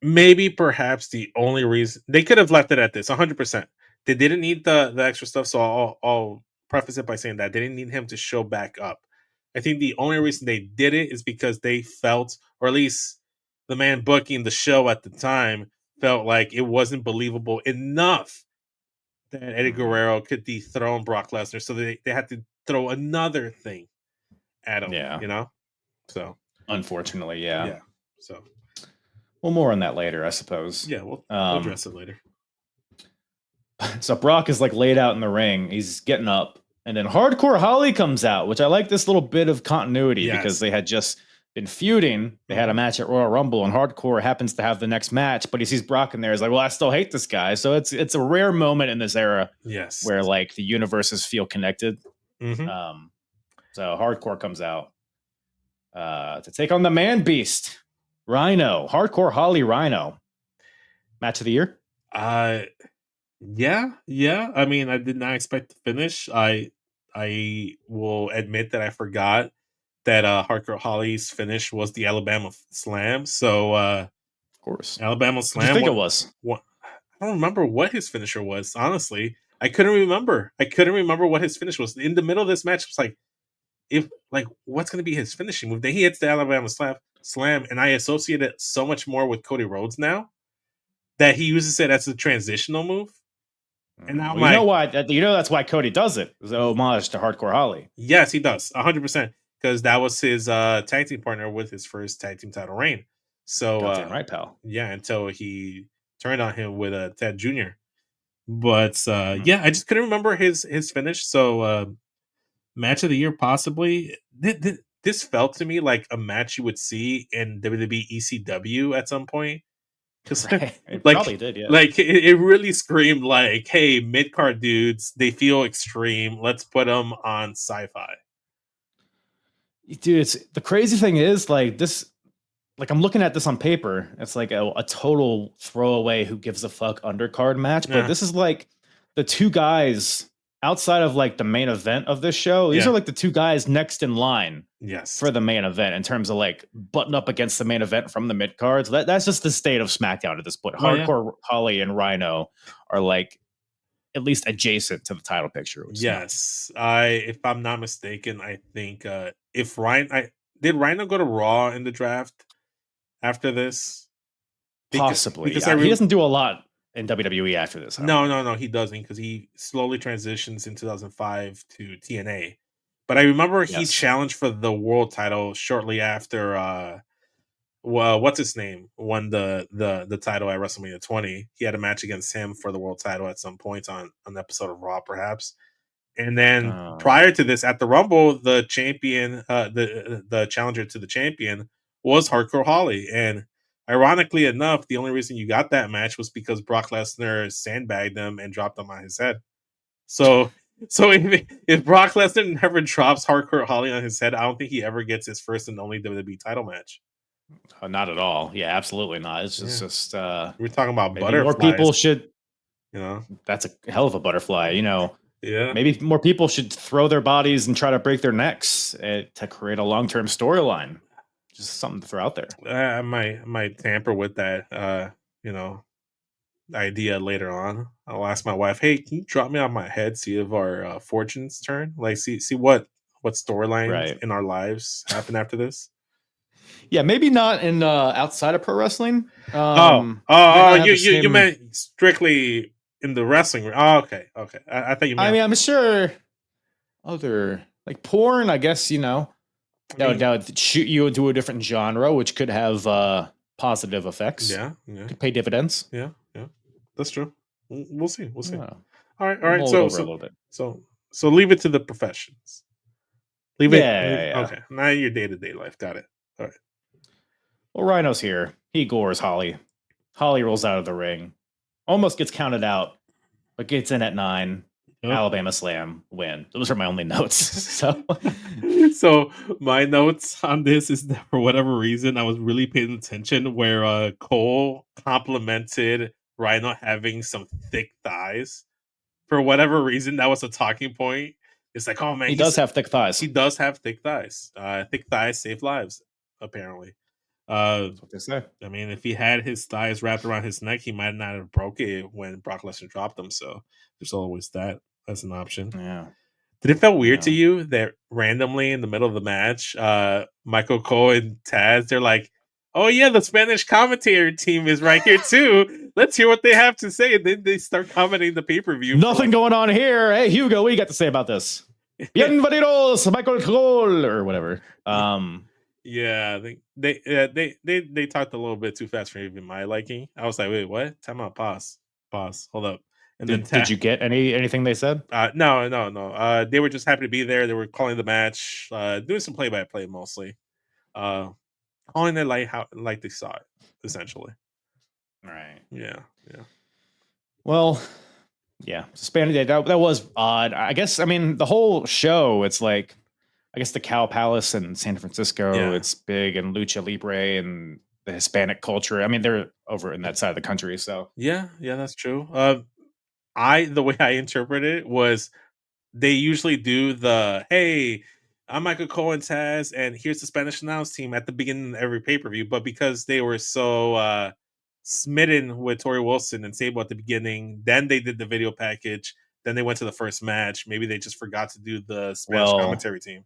Maybe perhaps the only reason they could have left it at this 100%. They didn't need the extra stuff, so I'll preface it by saying that they didn't need him to show back up. I think the only reason they did it is because they felt, or at least the man booking the show at the time felt like it wasn't believable enough that Eddie Guerrero could dethrone Brock Lesnar, so they had to throw another thing at him. So unfortunately, so well, more on that later, I suppose. We'll address it later. So Brock is like laid out in the ring. He's getting up, and then Hardcore Holly comes out, which I like this little bit of continuity because they had just been feuding. They had a match at Royal Rumble, and Hardcore happens to have the next match, but he sees Brock in there. He's like, well, I still hate this guy. So it's a rare moment in this era where like the universes feel connected. So Hardcore comes out to take on the Man Beast, Rhino. Hardcore Holly Rhino. Match of the year? Yeah. I mean, I did not expect to finish. I will admit that I forgot that Hardcore Holly's finish was the Alabama Slam. So of course, Alabama Slam. What do you think it was? I don't remember what his finisher was. Honestly, I couldn't remember. What his finish was. In the middle of this match, it was like, what's going to be his finishing move? Then he hits the Alabama Slam, and I associate it so much more with Cody Rhodes now that he uses it as a transitional move. And now you know why? That's why Cody does it. It's an homage to Hardcore Holly. Yes, he does 100% because that was his tag team partner with his first tag team title reign. So right, pal. Yeah, until he turned on him with Ted Jr. But yeah, I just couldn't remember his finish. So match of the year possibly. This felt to me like a match you would see in WWE ECW at some point. Right. It probably did, yeah. Like it really screamed like, "Hey, mid card dudes, they feel extreme. Let's put them on Sci-Fi." Dude, it's the crazy thing is like this. Like I'm looking at this on paper, it's like a total throwaway who gives a fuck undercard match. But this is like the two guys outside of like the main event of this show. These are like the two guys next in line. Yes. For the main event in terms of like button up against the main event from the mid cards. That's just the state of SmackDown at this point. Hardcore Holly and Rhino are like at least adjacent to the title picture. Yes. If I'm not mistaken, I think if did Rhino go to Raw in the draft after this? Possibly. Because he doesn't do a lot in WWE after this. No, he doesn't because he slowly transitions in 2005 to TNA. But I remember he challenged for the world title shortly after what's his name won the title at WrestleMania 20. He had a match against him for the world title at some point on an episode of Raw, perhaps. And then prior to this, at the Rumble, the champion, the challenger to the champion was Hardcore Holly. And ironically enough, the only reason you got that match was because Brock Lesnar sandbagged him and dropped him on his head. So if Brock Lesnar never drops Hardcore Holly on his head, I don't think he ever gets his first and only WWE title match. Not at all. Yeah, absolutely not. It's just we're talking about butterflies. More people should, that's a hell of a butterfly. Yeah. Maybe more people should throw their bodies and try to break their necks to create a long-term storyline. Just something to throw out there. I might tamper with that. Idea later on. I'll ask my wife, "Hey, can you drop me on my head? See if our fortunes turn. Like, see what storylines in our lives happen after this." Yeah, maybe not in outside of pro wrestling. You meant strictly in the wrestling. Oh, okay. I thought you meant. I mean, I'm sure other like porn. I guess that would shoot you into a different genre, which could have positive effects. Yeah. Could pay dividends. Yeah. That's true. We'll see. Yeah. All right. So a little bit. So leave it to the professions. Leave it. Okay. Now your day-to-day life. Got it. All right. Well, Rhino's here. He gores Holly. Holly rolls out of the ring. Almost gets counted out, but gets in at 9. Alabama Slam win. Those are my only notes. So my notes on this is that for whatever reason, I was really paying attention where Cole complimented Rhino having some thick thighs. For whatever reason, that was a talking point. It's like, oh man, he does have thick thighs. He does have thick thighs. Thick thighs save lives, apparently. That's what they say. I mean, if he had his thighs wrapped around his neck, he might not have broke it when Brock Lesnar dropped them. So there's always that as an option. Yeah. Did it feel weird to you that randomly in the middle of the match, Michael Cole and Taz, they're like, "Oh yeah, the Spanish commentator team is right here too. Let's hear what they have to say." And then they start commenting the pay-per-view. Nothing going on here. Hey Hugo, what do you got to say about this? Bienvenidos, Michael Cole or whatever. Yeah, they talked a little bit too fast for even my liking. I was like, wait, what? Time out, pause, hold up. And did you get anything they said? No. They were just happy to be there. They were calling the match, doing some play-by-play mostly. calling it like they saw it, essentially. Right. Yeah. Well, yeah, Hispanic Day, that was odd. I guess, I mean, the whole show, it's like, I guess the Cow Palace in San Francisco, it's big, and Lucha Libre and the Hispanic culture. I mean, they're over in that side of the country, so. Yeah, that's true. The way I interpreted it was they usually do the, hey, I'm Michael Cole and Taz, and here's the Spanish announce team at the beginning of every pay-per-view. But because they were so smitten with Tori Wilson and Sable at the beginning, then they did the video package, then they went to the first match. Maybe they just forgot to do the Spanish commentary team.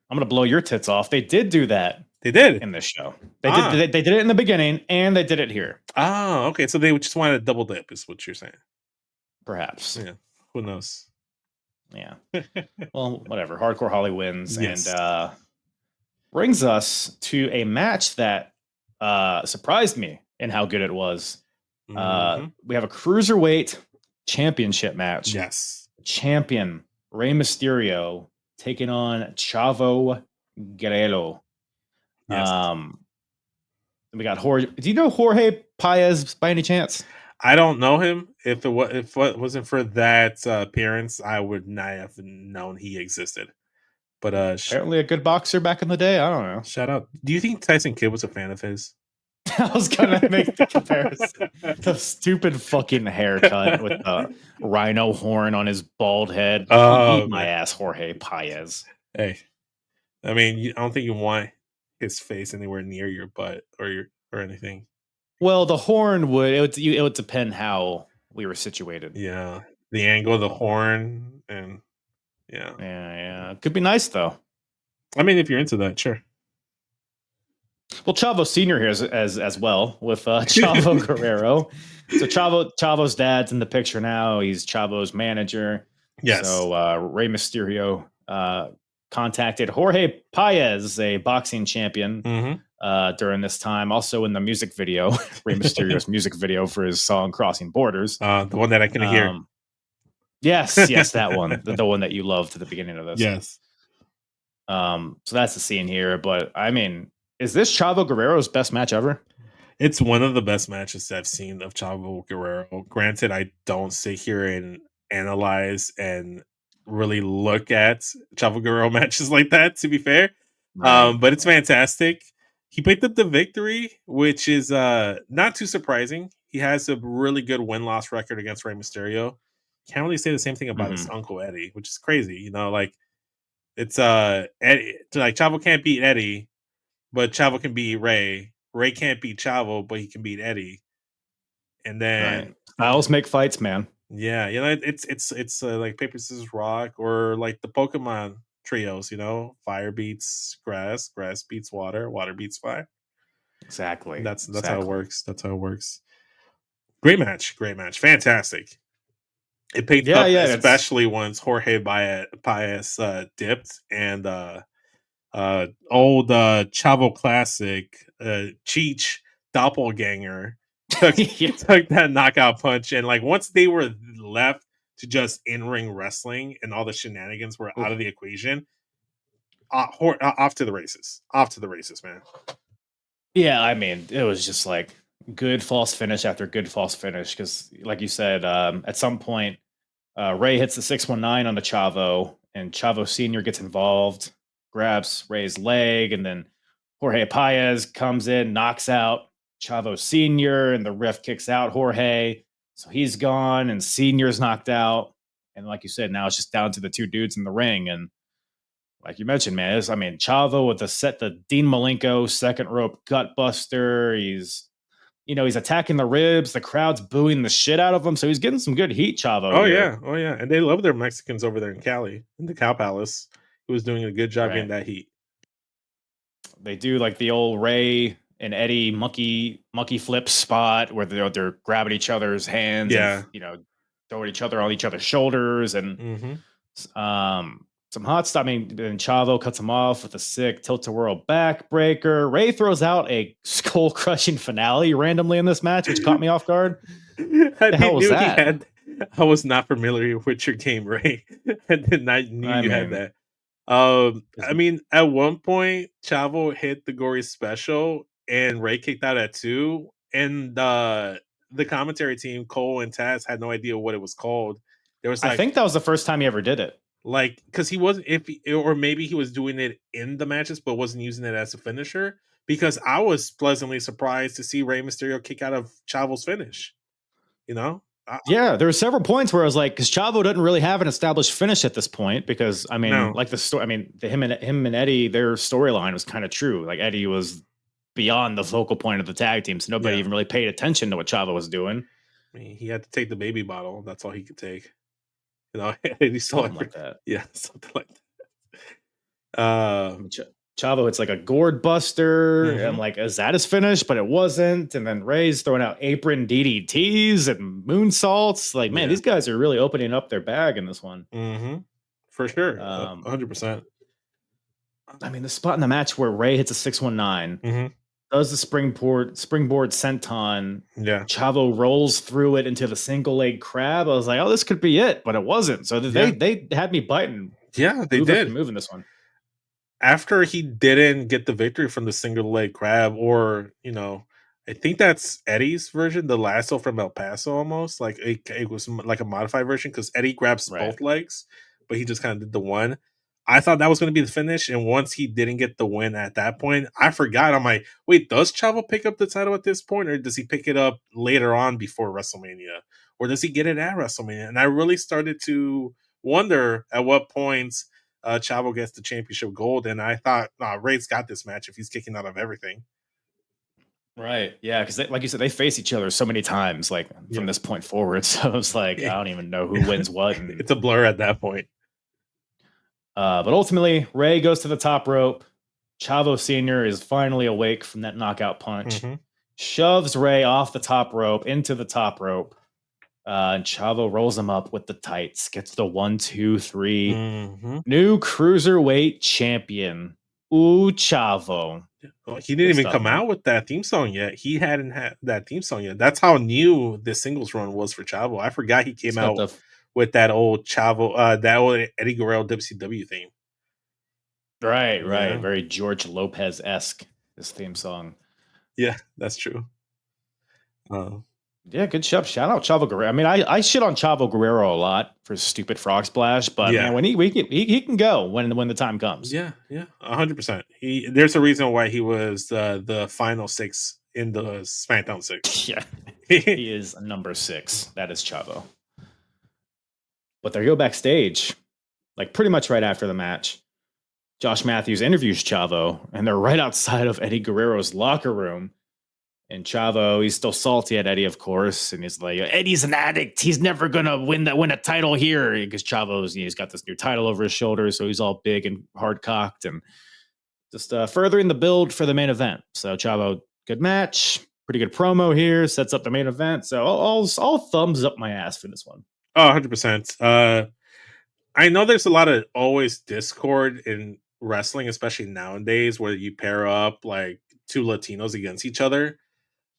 I'm gonna blow your tits off. They did do that. They did in this show. They did it in the beginning, and they did it here. Oh, okay. So they just wanted to double dip, is what you're saying. Perhaps. Yeah. Who knows? Yeah. Well, whatever. Hardcore Holly wins, and brings us to a match that surprised me in how good it was. We have a cruiserweight championship match. Yes. Champion Rey Mysterio taking on Chavo Guerrero. Yes. We got Jorge. Do you know Jorge Paez by any chance? I don't know him. If it wasn't for that appearance, I would not have known he existed. But apparently a good boxer back in the day. I don't know. Shout out. Do you think Tyson Kidd was a fan of his? I was gonna make the comparison. The stupid fucking haircut with the rhino horn on his bald head. Eat my ass, Jorge Paez. Hey, I mean, I don't think you want his face anywhere near your butt or anything. Well, the horn would depend how we were situated. Yeah, the angle of the horn, and yeah, could be nice though. I mean, if you're into that, sure. Well, Chavo Senior here as well with Chavo Guerrero. So Chavo's dad's in the picture now. He's Chavo's manager. Yes. So Rey Mysterio contacted Jorge Paez, a boxing champion, during this time. Also in the music video, Rey Mysterio's music video for his song "Crossing Borders," the one that I can hear. Yes, that one, the one that you loved at the beginning of this. Yes. So that's the scene here. But I mean, is this Chavo Guerrero's best match ever? It's one of the best matches I've seen of Chavo Guerrero. Granted, I don't sit here and analyze and really look at Chavo Guerrero matches like that, to be fair. Right. But it's fantastic. He picked up the victory, which is not too surprising. He has a really good win-loss record against Rey Mysterio. Can't really say the same thing about his uncle Eddie, which is crazy. You know, like it's Eddie, like Chavo can't beat Eddie, but Chavo can beat Rey. Rey can't beat Chavo, but he can beat Eddie. And then styles make fights, man. Yeah, you know, it's like paper scissors rock, or like the Pokemon trios. You know, fire beats grass, grass beats water, water beats fire. Exactly. That's how it works. That's how it works. Great match, fantastic. It paid up, especially once Jorge Paez dipped, and old Chavo classic Cheech doppelganger took that knockout punch, and like once they were left to just in-ring wrestling and all the shenanigans were out of the equation, off to the races, man. Yeah, I mean, it was just like good false finish after good false finish, because like you said, at some point Rey hits the 619 on the Chavo, and Chavo Senior gets involved, grabs Rey's leg, and then Jorge Paez comes in, knocks out Chavo Senior, and the ref kicks out Jorge, so he's gone, and Senior's knocked out, and like you said, now it's just down to the two dudes in the ring. And like you mentioned, man, Chavo with the Dean Malenko second rope gut buster. He's attacking the ribs. The crowd's booing the shit out of him, so he's getting some good heat, Chavo. Oh yeah, and they love their Mexicans over there in Cali, in the Cow Palace, who was doing a good job getting that heat. They do like the old Rey and Eddie monkey flip spot where they're grabbing each other's hands, and, throwing each other on each other's shoulders, and some hot stuff. I mean, then Chavo cuts him off with a sick tilt-a-whirl backbreaker. Rey throws out a skull-crushing finale randomly in this match, which caught me off guard. The hell was that? I was not familiar with your game, Rey, and then I knew you had that. I mean, at one point, Chavo hit the gory special, and Ray kicked out at 2, and the commentary team, Cole and Taz, had no idea what it was called. There was I think that was the first time he ever did it. Like, because he wasn't, or maybe he was doing it in the matches, but wasn't using it as a finisher. Because I was pleasantly surprised to see Rey Mysterio kick out of Chavo's finish. You know, yeah, there were several points where I was like, because Chavo doesn't really have an established finish at this point. Because I mean, No. like the story, I mean, him and Eddie, their storyline was kind of true. Like Eddie was beyond the focal point of the tag team, so nobody even really paid attention to what Chavo was doing. I mean, he had to take the baby bottle. That's all he could take. You know, he something like that. Yeah, something like that. Chavo, it's like a gourd buster. Mm-hmm. I'm like, is that his finish? But it wasn't. And then Ray's throwing out apron DDTs and moonsaults. Like, man, these guys are really opening up their bag in this one. Mm-hmm. For sure. 100%. I mean, the spot in the match where Ray hits a 619, does the springboard senton. Yeah. Chavo rolls through it into the single leg crab. I was like, oh, this could be it. But it wasn't. So they had me biting. Yeah, they did. Moving this one. After he didn't get the victory from the single leg crab, or, you know, I think that's Eddie's version, the lasso from El Paso almost. Like it was like a modified version because Eddie grabs both legs, but he just kind of did the one. I thought that was going to be the finish. And once he didn't get the win at that point, I forgot. I'm like, wait, does Chavo pick up the title at this point? Or does he pick it up later on before WrestleMania? Or does he get it at WrestleMania? And I really started to wonder at what points Chavo gets the championship gold. And I thought, Ray's got this match if he's kicking out of everything. Right. Yeah. Because like you said, they face each other so many times, like from this point forward. So it's like, I don't even know who wins what. It's a blur at that point. But ultimately, Ray goes to the top rope. Chavo Sr. is finally awake from that knockout punch. Shoves Ray off the top rope into the top rope. And Chavo rolls him up with the tights. Gets the 1, 2, 3. New cruiserweight champion. Ooh, Chavo. Well, he didn't even come out with that theme song yet. He hadn't had that theme song yet. That's how new this singles run was for Chavo. I forgot he came out with that old Chavo, that old Eddie Guerrero WCW theme. Right. Very George Lopez-esque, this theme song. Yeah, that's true. Yeah, good job. Shout out Chavo Guerrero. I mean, I shit on Chavo Guerrero a lot for stupid frog splash, but man, when he can go when the time comes. Yeah, 100%. There's a reason why he was the final 6 in the SmackDown 6. Yeah, he is number 6. That is Chavo. But they go backstage, like pretty much right after the match. Josh Matthews interviews Chavo, and they're right outside of Eddie Guerrero's locker room. And Chavo, he's still salty at Eddie, of course, and he's like, "Eddie's an addict. He's never gonna win a title here." Because Chavo's, he's got this new title over his shoulder, so he's all big and hard cocked, and just furthering the build for the main event. So Chavo, good match, pretty good promo here, sets up the main event. So all thumbs up my ass for this one. Oh, 100%. I know there's a lot of always discord in wrestling, especially nowadays, where you pair up like 2 Latinos against each other.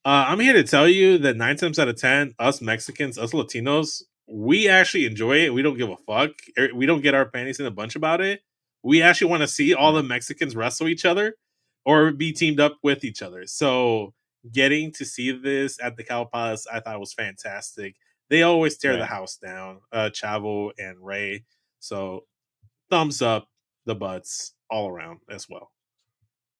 I'm here to tell you that 9 times out of 10, us Mexicans, us Latinos, we actually enjoy it. We don't give a fuck. We don't get our panties in a bunch about it. We actually want to see all the Mexicans wrestle each other or be teamed up with each other. So getting to see this at the Cow Palace, I thought was fantastic. They always tear the house down, Chavo and Ray. So thumbs up the butts all around as well.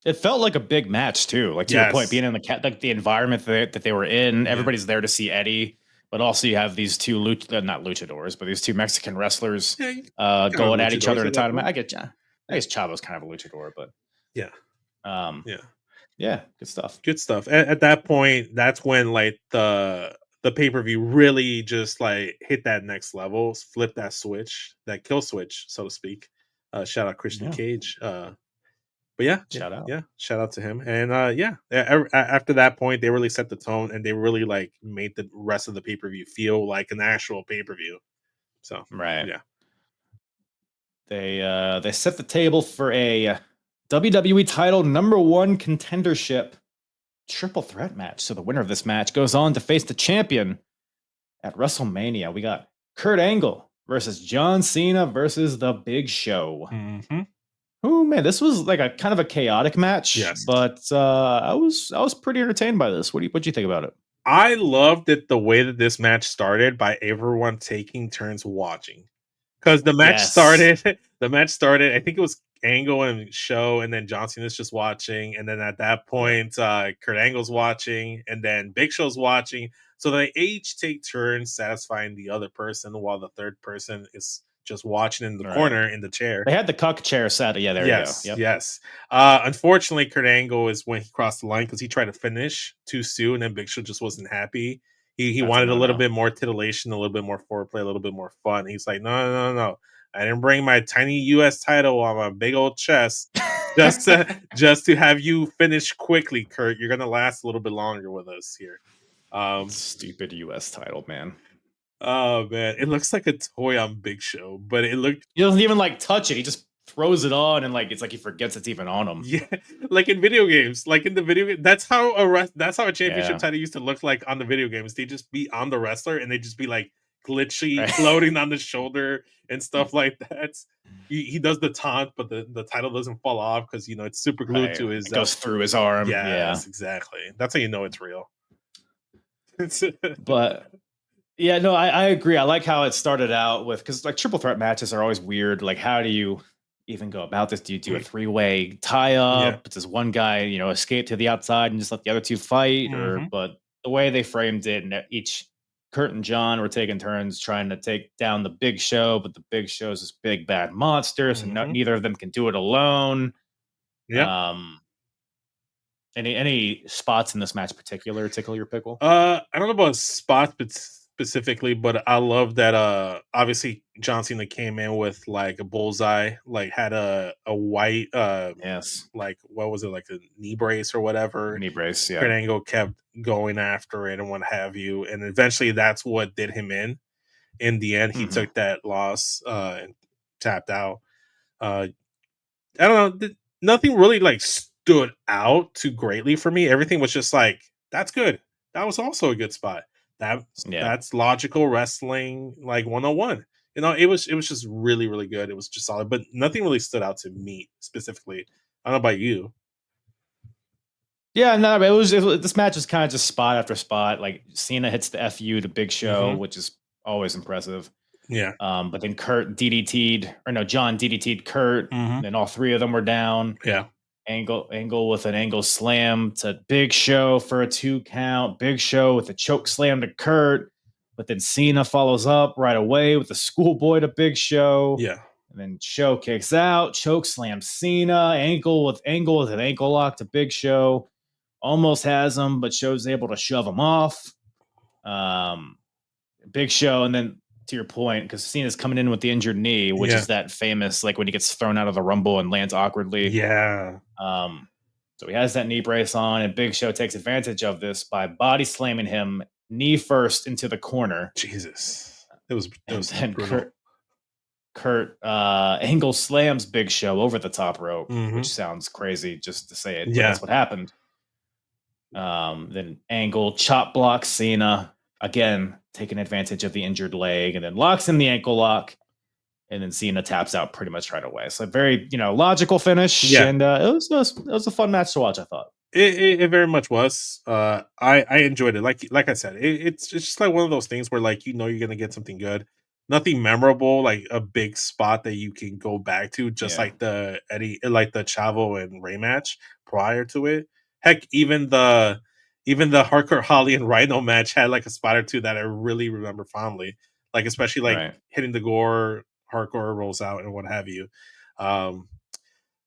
It felt like a big match too. Like to your point, being in the environment that they were in, everybody's there to see Eddie, but also you have these 2 not luchadors, but these 2 Mexican wrestlers going at each other at a time. I guess Chavo's kind of a luchador, but good stuff. Good stuff. At that point, that's when like the pay-per-view really just like hit that next level, flip that switch, that kill switch, so to speak. Shout out Christian Cage. But shout out to him. And after that point, they really set the tone and they really like made the rest of the pay-per-view feel like an actual pay-per-view. So they set the table for a WWE title #1 contendership triple threat match. So the winner of this match goes on to face the champion at WrestleMania. We got Kurt Angle versus John Cena versus The Big Show. man, this was like a kind of a chaotic match. Yes. But I was pretty entertained by this. What'd you think about it? I loved it the way that this match started by everyone taking turns watching. Because the match started, I think it was Angle and Show, and then John Cena's just watching, and then at that point, Kurt Angle's watching, and then Big Show's watching. So they each take turns satisfying the other person, while the third person is just watching in the corner in the chair. They had the Cuck chair set. Yeah, there you go. Yep. Yes. Unfortunately, Kurt Angle is when he crossed the line because he tried to finish too soon, and Big Show just wasn't happy. He wanted a little bit more titillation, a little bit more foreplay, a little bit more fun. He's like, no. I didn't bring my tiny U.S. title on my big old chest just to have you finish quickly, Kurt. You're gonna last a little bit longer with us here. Stupid U.S. title, man. Oh man, it looks like a toy on Big Show, but it looked. He doesn't even like touch it. He just throws it on, and like it's like he forgets it's even on him. Yeah, like in video games, like in the video game, that's how a championship title used to look like on the video games. They just be on the wrestler, and they just be like glitchy, floating on the shoulder and stuff like that. He does the taunt, but the title doesn't fall off because it's super glued to his. It goes through his arm. Yes, exactly. That's how you know it's real. But. Yeah, no, I agree. I like how it started out with, because like triple threat matches are always weird. Like, how do you even go about this? Do you do a 3-way tie up? Does one guy, escape to the outside and just let the other two fight? But the way they framed it, and each Kurt and John were taking turns trying to take down the Big Show, but the Big Show's this big bad monster, so neither of them can do it alone. Yeah. Any spots in this match tickle your pickle? I don't know about spots, but specifically, but I love that obviously John Cena came in with like a bullseye, like had a white like what was it, like a knee brace or whatever. Knee brace, yeah. Kurt Angle kept going after it and what have you, and eventually that's what did him in. In the end, he took that loss and tapped out. I don't know, nothing really like stood out too greatly for me. Everything was just like, that's good. That was also a good spot. That's logical wrestling, like 101. It was just really, really good. It was just solid, but nothing really stood out to me specifically. I don't know about you. Yeah, no, this match was kind of just spot after spot. Like Cena hits the FU to Big Show, which is always impressive. Yeah. But then John DDT'd Kurt, and then all three of them were down. Yeah. Angle with an angle slam to Big Show for a 2 count. Big Show with a choke slam to Kurt, but then Cena follows up right away with a schoolboy to Big Show. Yeah, and then Show kicks out, choke slam Cena. Angle with an ankle lock to Big Show. Almost has him, but Show's able to shove him off. Big Show, and then to your point, because Cena's coming in with the injured knee, which is that famous, like when he gets thrown out of the Rumble and lands awkwardly. Yeah. So he has that knee brace on, and Big Show takes advantage of this by body slamming him knee first into the corner. Jesus. It was Kurt Angle slams Big Show over the top rope, which sounds crazy just to say it. Yeah. That's what happened. Then Angle chop blocks Cena, again, taking advantage of the injured leg, and then locks in the ankle lock, and then Cena taps out pretty much right away. So very, logical finish, and it was a fun match to watch, I thought. It very much was. I enjoyed it. Like I said, it's just like one of those things where like you're gonna get something good. Nothing memorable, like a big spot that you can go back to, just like the Chavo and Ray match prior to it. Heck, even the Hardcore Holly and Rhino match had like a spot or two that I really remember fondly. Like especially like hitting the gore, Hardcore rolls out and what have you. I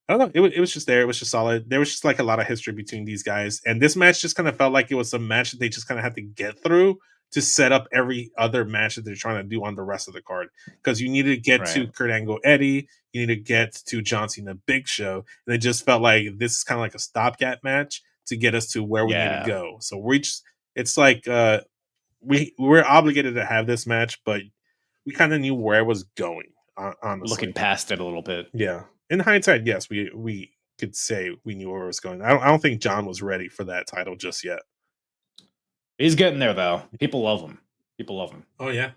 don't know. It was just there. It was just solid. There was just like a lot of history between these guys, and this match just kind of felt like it was a match that they just kind of had to get through to set up every other match that they're trying to do on the rest of the card. Because you needed to get to Kurt Angle Eddie, you need to get to John Cena Big Show, and it just felt like this is kind of like a stopgap match to get us to where we need to go. So it's like we're obligated to have this match, but we kind of knew where it was going. Honestly, looking past it a little bit. Yeah. In hindsight, yes, we could say we knew where it was going. I don't think John was ready for that title just yet. He's getting there, though. People love him. Oh, yeah.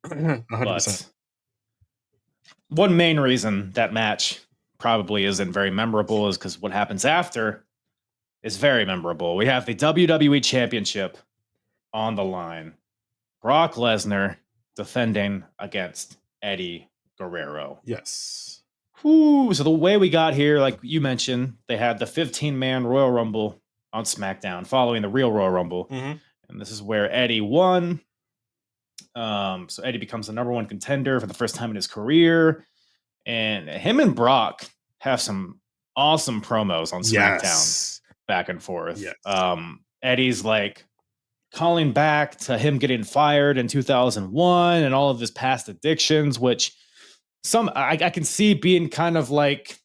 100%. But one main reason that match probably isn't very memorable is because what happens after is very memorable. We have the WWE Championship on the line. Brock Lesnar defending against Eddie Guerrero. Yes. Whew. So the way we got here, like you mentioned, they had the 15-man Royal Rumble on SmackDown following the real Royal Rumble. Mm-hmm. And this is where Eddie won. So Eddie becomes the number one contender for the first time in his career. And him and Brock have some awesome promos on SmackDown back and forth. Yes. Eddie's like calling back to him getting fired in 2001 and all of his past addictions, which I can see being kind of like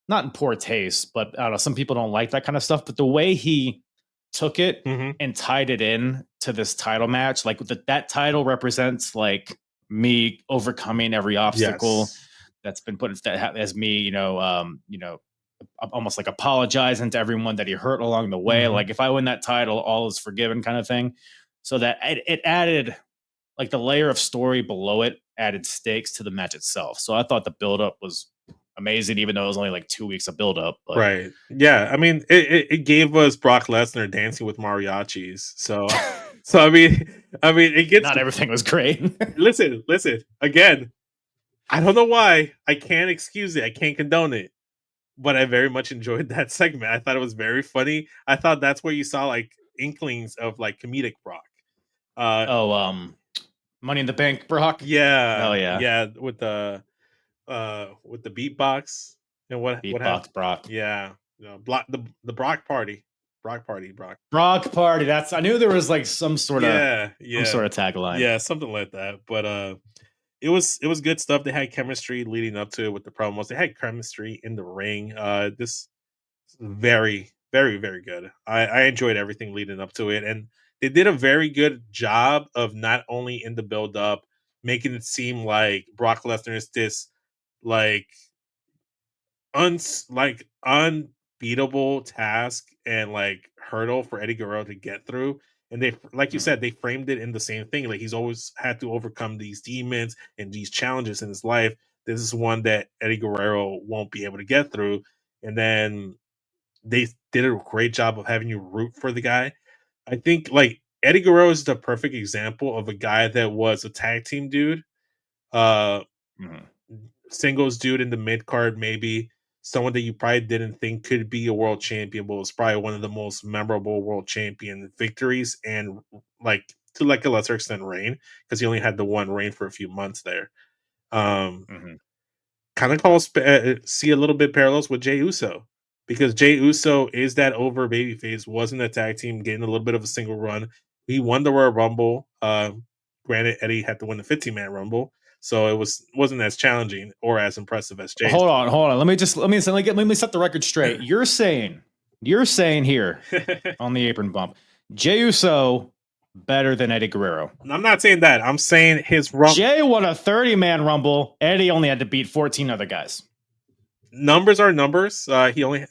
not in poor taste, but I don't know, some people don't like that kind of stuff. But the way he took it and tied it in to this title match, like that title represents like me overcoming every obstacle that's been put as me, almost like apologizing to everyone that he hurt along the way. Like if I win that title, all is forgiven kind of thing. So that it added like the layer of story below it added stakes to the match itself. So I thought the buildup was amazing, even though it was only like 2 weeks of buildup. But right. Yeah. I mean, it gave us Brock Lesnar dancing with mariachis. So I mean, it gets not everything was great. listen. Again, I don't know why. I can't excuse it. I can't condone it. But I very much enjoyed that segment. I thought it was very funny. I thought that's where you saw like inklings of like comedic Brock. Money in the Bank Brock. Yeah. Oh yeah. With the beatbox and what happened? Brock. Yeah. The Brock party. Brock. Brock party. That's I knew there was like some sort of tagline. Yeah, something like that. But it was good stuff. They had chemistry leading up to it with the promos. They had chemistry in the ring. This very, very, very good. I enjoyed everything leading up to it, and they did a very good job of not only in the build up making it seem like Brock Lesnar is this like unbeatable task and like hurdle for Eddie Guerrero to get through. And they, like you said, they framed it in the same thing. Like he's always had to overcome these demons and these challenges in his life. This is one that Eddie Guerrero won't be able to get through. And then they did a great job of having you root for the guy. I think like Eddie Guerrero is the perfect example of a guy that was a tag team dude, singles dude in the mid card, maybe someone that you probably didn't think could be a world champion, but was probably one of the most memorable world champion victories, and like to like a lesser extent reign, because he only had the one reign for a few months there. Kind of see a little bit parallels with Jey Uso, because Jey Uso is that over babyface, wasn't a tag team, getting a little bit of a single run. He won the Royal Rumble. Granted, Eddie had to win the 15-man Rumble, so it wasn't as challenging or as impressive as Jey. Hold on. Let me set the record straight. You're saying here on the apron bump, Jey Uso better than Eddie Guerrero. I'm not saying that. I'm saying his Rumble. Jey won a 30-man Rumble. Eddie only had to beat 14 other guys. Numbers are numbers. He only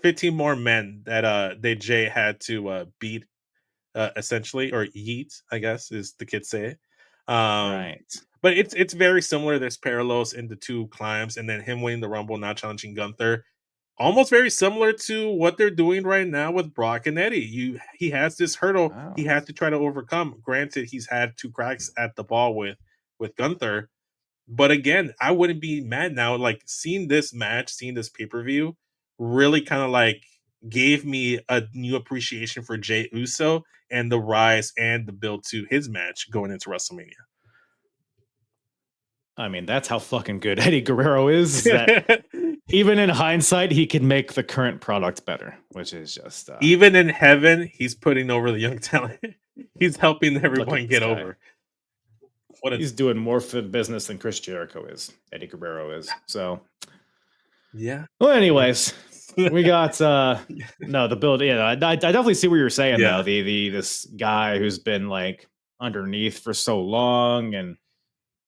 15 more men that Jey had to beat, essentially, or yeet, I guess is the kids say. Right. But it's very similar. There's parallels in the two climbs, and then him winning the Rumble, not challenging Gunther. Almost very similar to what they're doing right now with Brock and Eddie. He has this hurdle he has to try to overcome. Granted, he's had 2 cracks at the ball with Gunther. But again, I wouldn't be mad now. Like seeing this match, seeing this pay-per-view really kind of like gave me a new appreciation for Jey Uso and the rise and the build to his match going into WrestleMania. I mean, that's how fucking good Eddie Guerrero is. That even in hindsight, he can make the current product better, which is just... even in heaven, he's putting over the young talent. He's helping everyone get over. He's doing more for business than Chris Jericho is. Eddie Guerrero is. So... yeah. Well, anyways, we got... the build... Yeah, I definitely see what you're saying, though. This guy who's been, like, underneath for so long and...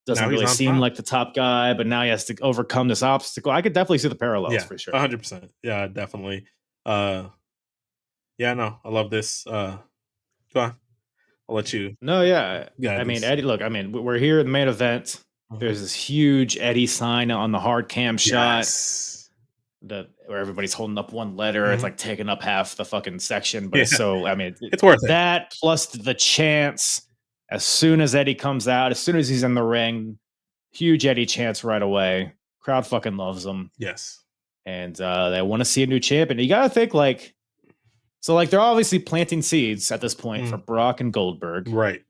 doesn't really seem like the top guy, but now he has to overcome this obstacle. I could definitely see the parallels for sure. 100%. Yeah, definitely. I love this. Go on. I'll let you. No, yeah. I mean, Eddie, look, we're here in the main event. There's this huge Eddie sign on the hard cam shot. Yes. Where everybody's holding up one letter. It's like taking up half the fucking section, but Yeah. it's so, I mean, It's worth it. That plus the chance as soon as Eddie comes out, as soon as he's in the ring, huge Eddie chance right away. Crowd fucking loves him. Yes. And they want to see a new champion. You got to think like, so like they're obviously planting seeds at this point for Brock and Goldberg. Right.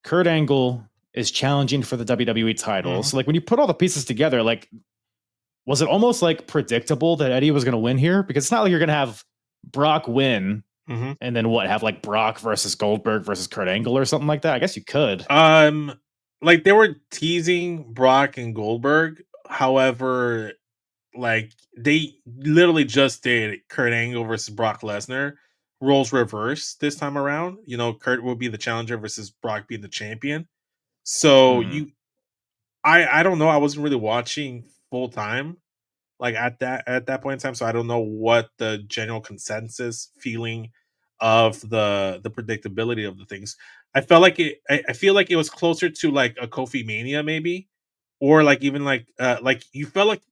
Kurt Angle is challenging for the WWE title. So like when you put all the pieces together, like, was it almost like predictable that Eddie was going to win here? Because it's not like you're going to have Brock win and then have like Brock versus Goldberg versus Kurt Angle or something like that. I guess you could. Like they were teasing Brock and Goldberg. However, like they literally just did Kurt Angle versus Brock Lesnar. Roles reverse this time around. You know, Kurt will be the challenger versus Brock being the champion. So I don't know. I wasn't really watching full time, like at that point in time. So I don't know what the general consensus feeling of the predictability of the things. I felt like I feel like it was closer to like a Kofi Mania maybe, or like even like you felt like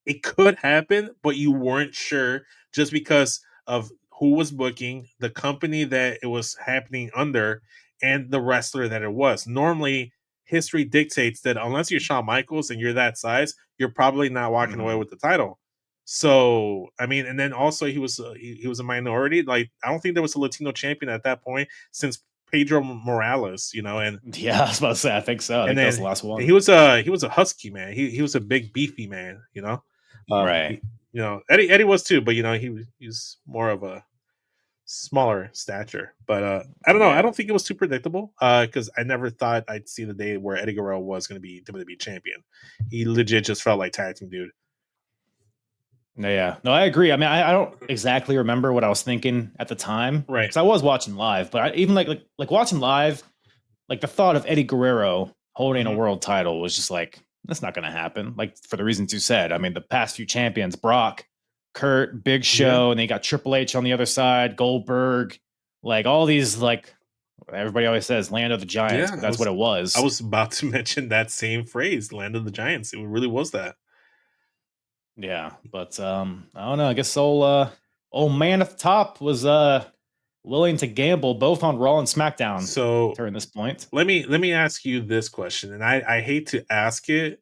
it could happen, but you weren't sure just because of who was booking, the company that it was happening under, and the wrestler that it was. Normally, history dictates that unless you're Shawn Michaels and you're that size, you're probably not walking away with the title. So, I mean, and then also he was a minority. Like, I don't think there was a Latino champion at that point since Pedro Morales, you know, and yeah, I was about to say, I think so. I think that was the last one. He was a husky man. He was a big beefy man, you know. Right. You know, Eddie was too, but you know, he's more of a smaller stature. But I don't know. I don't think it was too predictable because I never thought I'd see the day where Eddie Guerrero was going to be WWE champion. He legit just felt like tag team dude. Yeah, no, I agree. I mean, I don't exactly remember what I was thinking at the time, right? Because I was watching live, but even like watching live, like the thought of Eddie Guerrero holding a world title was just like, that's not going to happen. Like for the reasons you said. I mean, the past few champions, Brock, Kurt, Big Show, and then you got Triple H on the other side, Goldberg, like all these, like everybody always says, land of the giants. But that's what it was. I was about to mention that same phrase, land of the giants. It really was that. Yeah, but I don't know. I guess old man at the top was willing to gamble both on Raw and SmackDown. So during this point, let me ask you this question, and I hate to ask it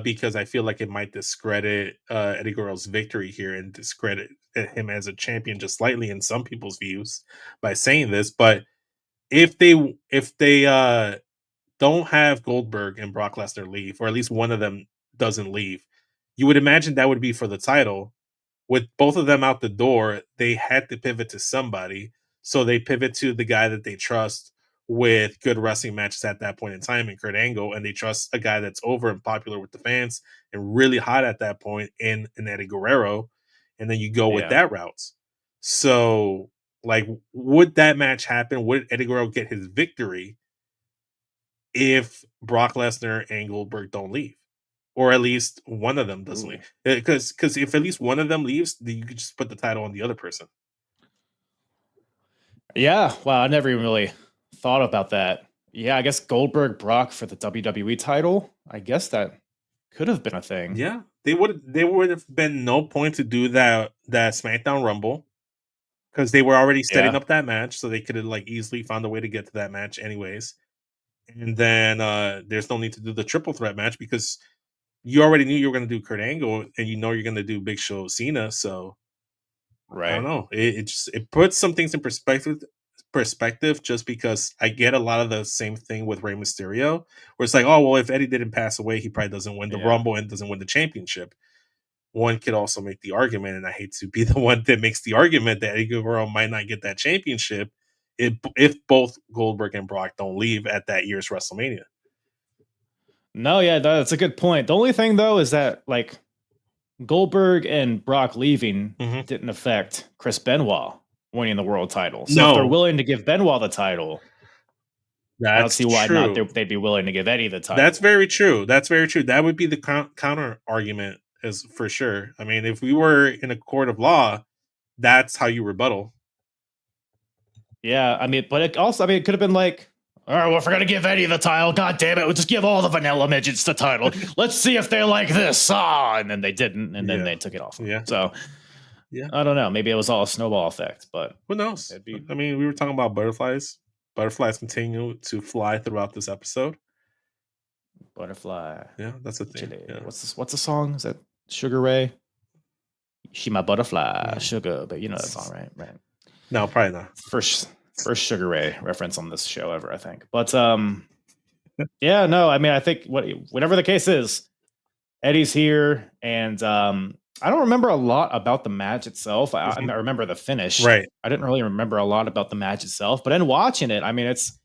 because I feel like it might discredit Eddie Guerrero's victory here and discredit him as a champion just slightly in some people's views by saying this. But if they don't have Goldberg and Brock Lesnar leave, or at least one of them doesn't leave, you would imagine that would be for the title. With both of them out the door, they had to pivot to somebody. So they pivot to the guy that they trust with good wrestling matches at that point in time in Kurt Angle, and they trust a guy that's over and popular with the fans and really hot at that point in Eddie Guerrero, and then you go with that route. So, like, would that match happen? Would Eddie Guerrero get his victory if Brock Lesnar and Goldberg don't leave? Or at least one of them doesn't leave. Because if at least one of them leaves, then you could just put the title on the other person. Yeah, wow, I never even really thought about that. Yeah, I guess Goldberg Brock for the WWE title. I guess that could have been a thing. Yeah, they would have been no point to do that SmackDown Rumble because they were already setting up that match, so they could have like easily found a way to get to that match anyways. And then there's no need to do the triple threat match because you already knew you were going to do Kurt Angle, and you know you're going to do Big Show Cena. So, I don't know. It puts some things in perspective. Just because I get a lot of the same thing with Rey Mysterio, where it's like, oh well, if Eddie didn't pass away, he probably doesn't win the Rumble and doesn't win the championship. One could also make the argument, and I hate to be the one that makes the argument that Eddie Guerrero might not get that championship if both Goldberg and Brock don't leave at that year's WrestleMania. No, yeah, that's a good point. The only thing though is that like Goldberg and Brock leaving didn't affect Chris Benoit winning the world title. So if they're willing to give Benoit the title, I don't see why not they'd be willing to give Eddie the title. That's very true. That would be the counter argument, is for sure. I mean, if we were in a court of law, that's how you rebuttal. Yeah, I mean, but it also, I mean, it could have been like, all right, well, if we're going to give Eddie the title, God damn it, we'll just give all the vanilla midgets the title. Let's see if they like this. And then they didn't, and then they took it off. Yeah. So, I don't know. Maybe it was all a snowball effect, but who knows? I mean, we were talking about butterflies. Butterflies continue to fly throughout this episode. Butterfly. Yeah, that's a thing. Yeah. What's the song? Is that Sugar Ray? She my butterfly, sugar, but you know that song, right? Right. No, probably not. First Sugar Ray reference on this show ever, I think. But yeah, no, I mean, I think whatever the case is, Eddie's here, and I don't remember a lot about the match itself. I remember the finish. Right. I didn't really remember a lot about the match itself, but in watching it, I mean, it's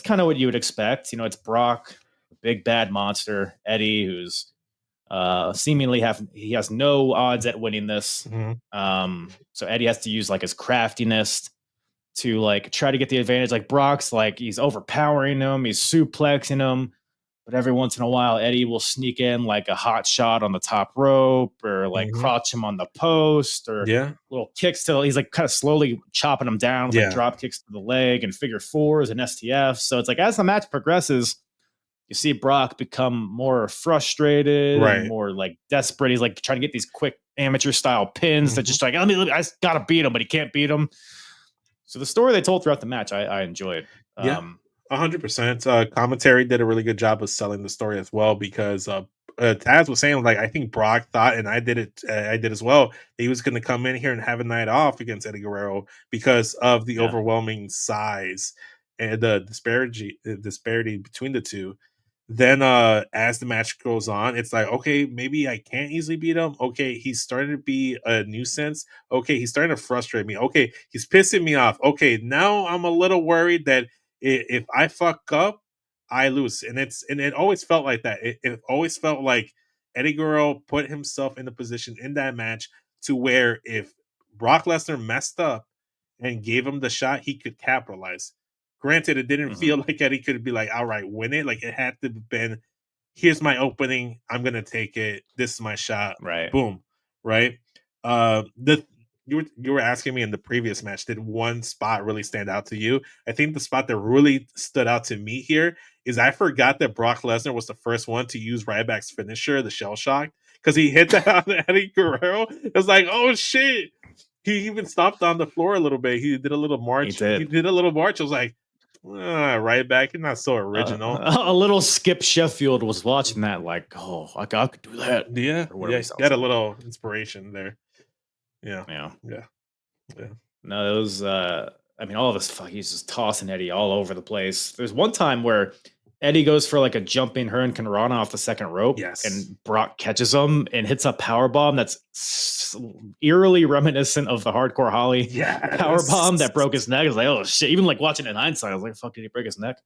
kind of what you would expect. You know, it's Brock, big bad monster, Eddie, who's seemingly he has no odds at winning this. So Eddie has to use like his craftiness to like try to get the advantage. Like Brock's like he's overpowering him, he's suplexing him, but every once in a while Eddie will sneak in like a hot shot on the top rope or like crotch him on the post or little kicks to he's like kind of slowly chopping him down with like drop kicks to the leg and figure fours and STFs. So it's like as the match progresses, you see Brock become more frustrated and more like desperate. He's like trying to get these quick amateur style pins that just like, I just gotta beat him, but he can't beat him. So the story they told throughout the match, I enjoyed. 100%. Commentary did a really good job of selling the story as well because Taz was saying like I think Brock thought, and I did as well, that he was going to come in here and have a night off against Eddie Guerrero because of the overwhelming size and the disparity between the two. Then as the match goes on, it's like, okay, maybe I can't easily beat him. Okay, he's starting to be a nuisance. Okay, he's starting to frustrate me. Okay, he's pissing me off. Okay, now I'm a little worried that if I fuck up, I lose. And it always felt like that. It always felt like Eddie Guerrero put himself in the position in that match to where if Brock Lesnar messed up and gave him the shot, he could capitalize. Granted, it didn't feel like Eddie could be like, all right, win it. Like it had to have been, here's my opening. I'm going to take it. This is my shot. Right. Boom. Right. You were asking me in the previous match, did one spot really stand out to you? I think the spot that really stood out to me here is I forgot that Brock Lesnar was the first one to use Ryback's finisher, the shell shock, because he hit that on Eddie Guerrero. It was like, oh shit. He even stopped on the floor a little bit. He did a little march. He did a little march. I was like, Ryback, you're not so original. A little Skip Sheffield was watching that like, oh, I could do that. Yeah. Got a little inspiration there. Yeah. No, it was I mean, all of this he's just tossing Eddie all over the place. There's one time where Eddie goes for like a jumping Hurricane Rana off the second rope, and Brock catches him and hits a power bomb that's eerily reminiscent of the Hardcore Holly power bomb that broke his neck. I was like, oh shit! Even like watching it in hindsight, I was like, "Fuck, did he break his neck?"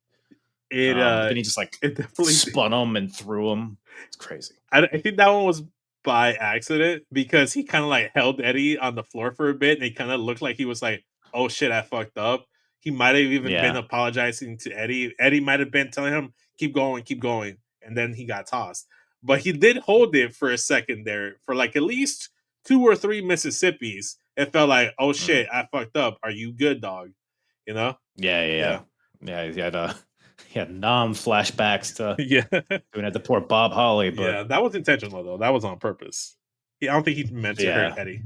Then he just like spun him and threw him. It's crazy. I think that one was by accident because he kind of like held Eddie on the floor for a bit, and it kind of looked like he was like, "Oh shit, I fucked up." He might have even been apologizing to Eddie. Eddie might have been telling him, keep going. And then he got tossed. But he did hold it for a second there for like at least 2 or 3 Mississippis. It felt like, oh shit, I fucked up. Are you good, dog? You know? Yeah. He had flashbacks to doing it to poor Bob Holly. But that was intentional though. That was on purpose. I don't think he meant to hurt Eddie.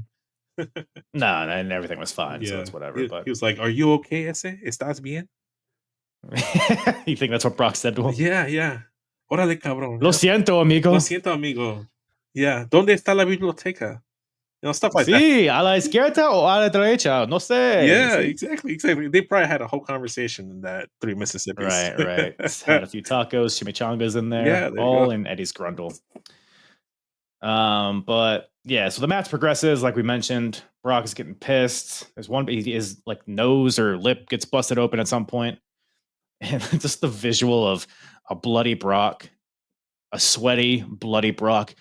No, and everything was fine, so it's whatever. But he was like, "Are you okay, ese? ¿Estás bien?" You think that's what Brock said to him? Yeah. Órale, cabrón. Lo siento, amigo. Lo siento, amigo. Yeah. ¿Dónde está la biblioteca? You know, stuff like that. Sí, a la izquierda o a la derecha? No sé. Yeah, exactly. They probably had a whole conversation in that 3 Mississippis. Right. Had a few tacos, chimichangas in there, all in Eddie's grundle. But yeah, so the match progresses, like we mentioned. Brock is getting pissed. There's one, his like nose or lip gets busted open at some point, and just the visual of a bloody Brock, a sweaty, bloody Brock.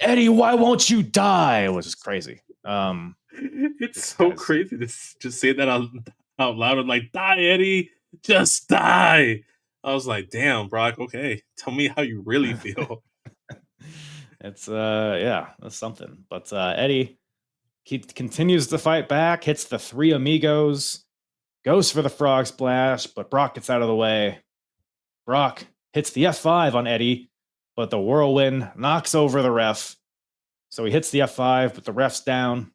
Eddie, why won't you die? It was just crazy. It's so crazy to just say that out loud. I'm like, die, Eddie, just die. I was like, damn, Brock. Okay, tell me how you really feel. It's that's something. But Eddie, he continues to fight back, hits the 3 amigos, goes for the frog splash, but Brock gets out of the way. Brock hits the F5 on Eddie, but the whirlwind knocks over the ref. So he hits the F5, but the ref's down.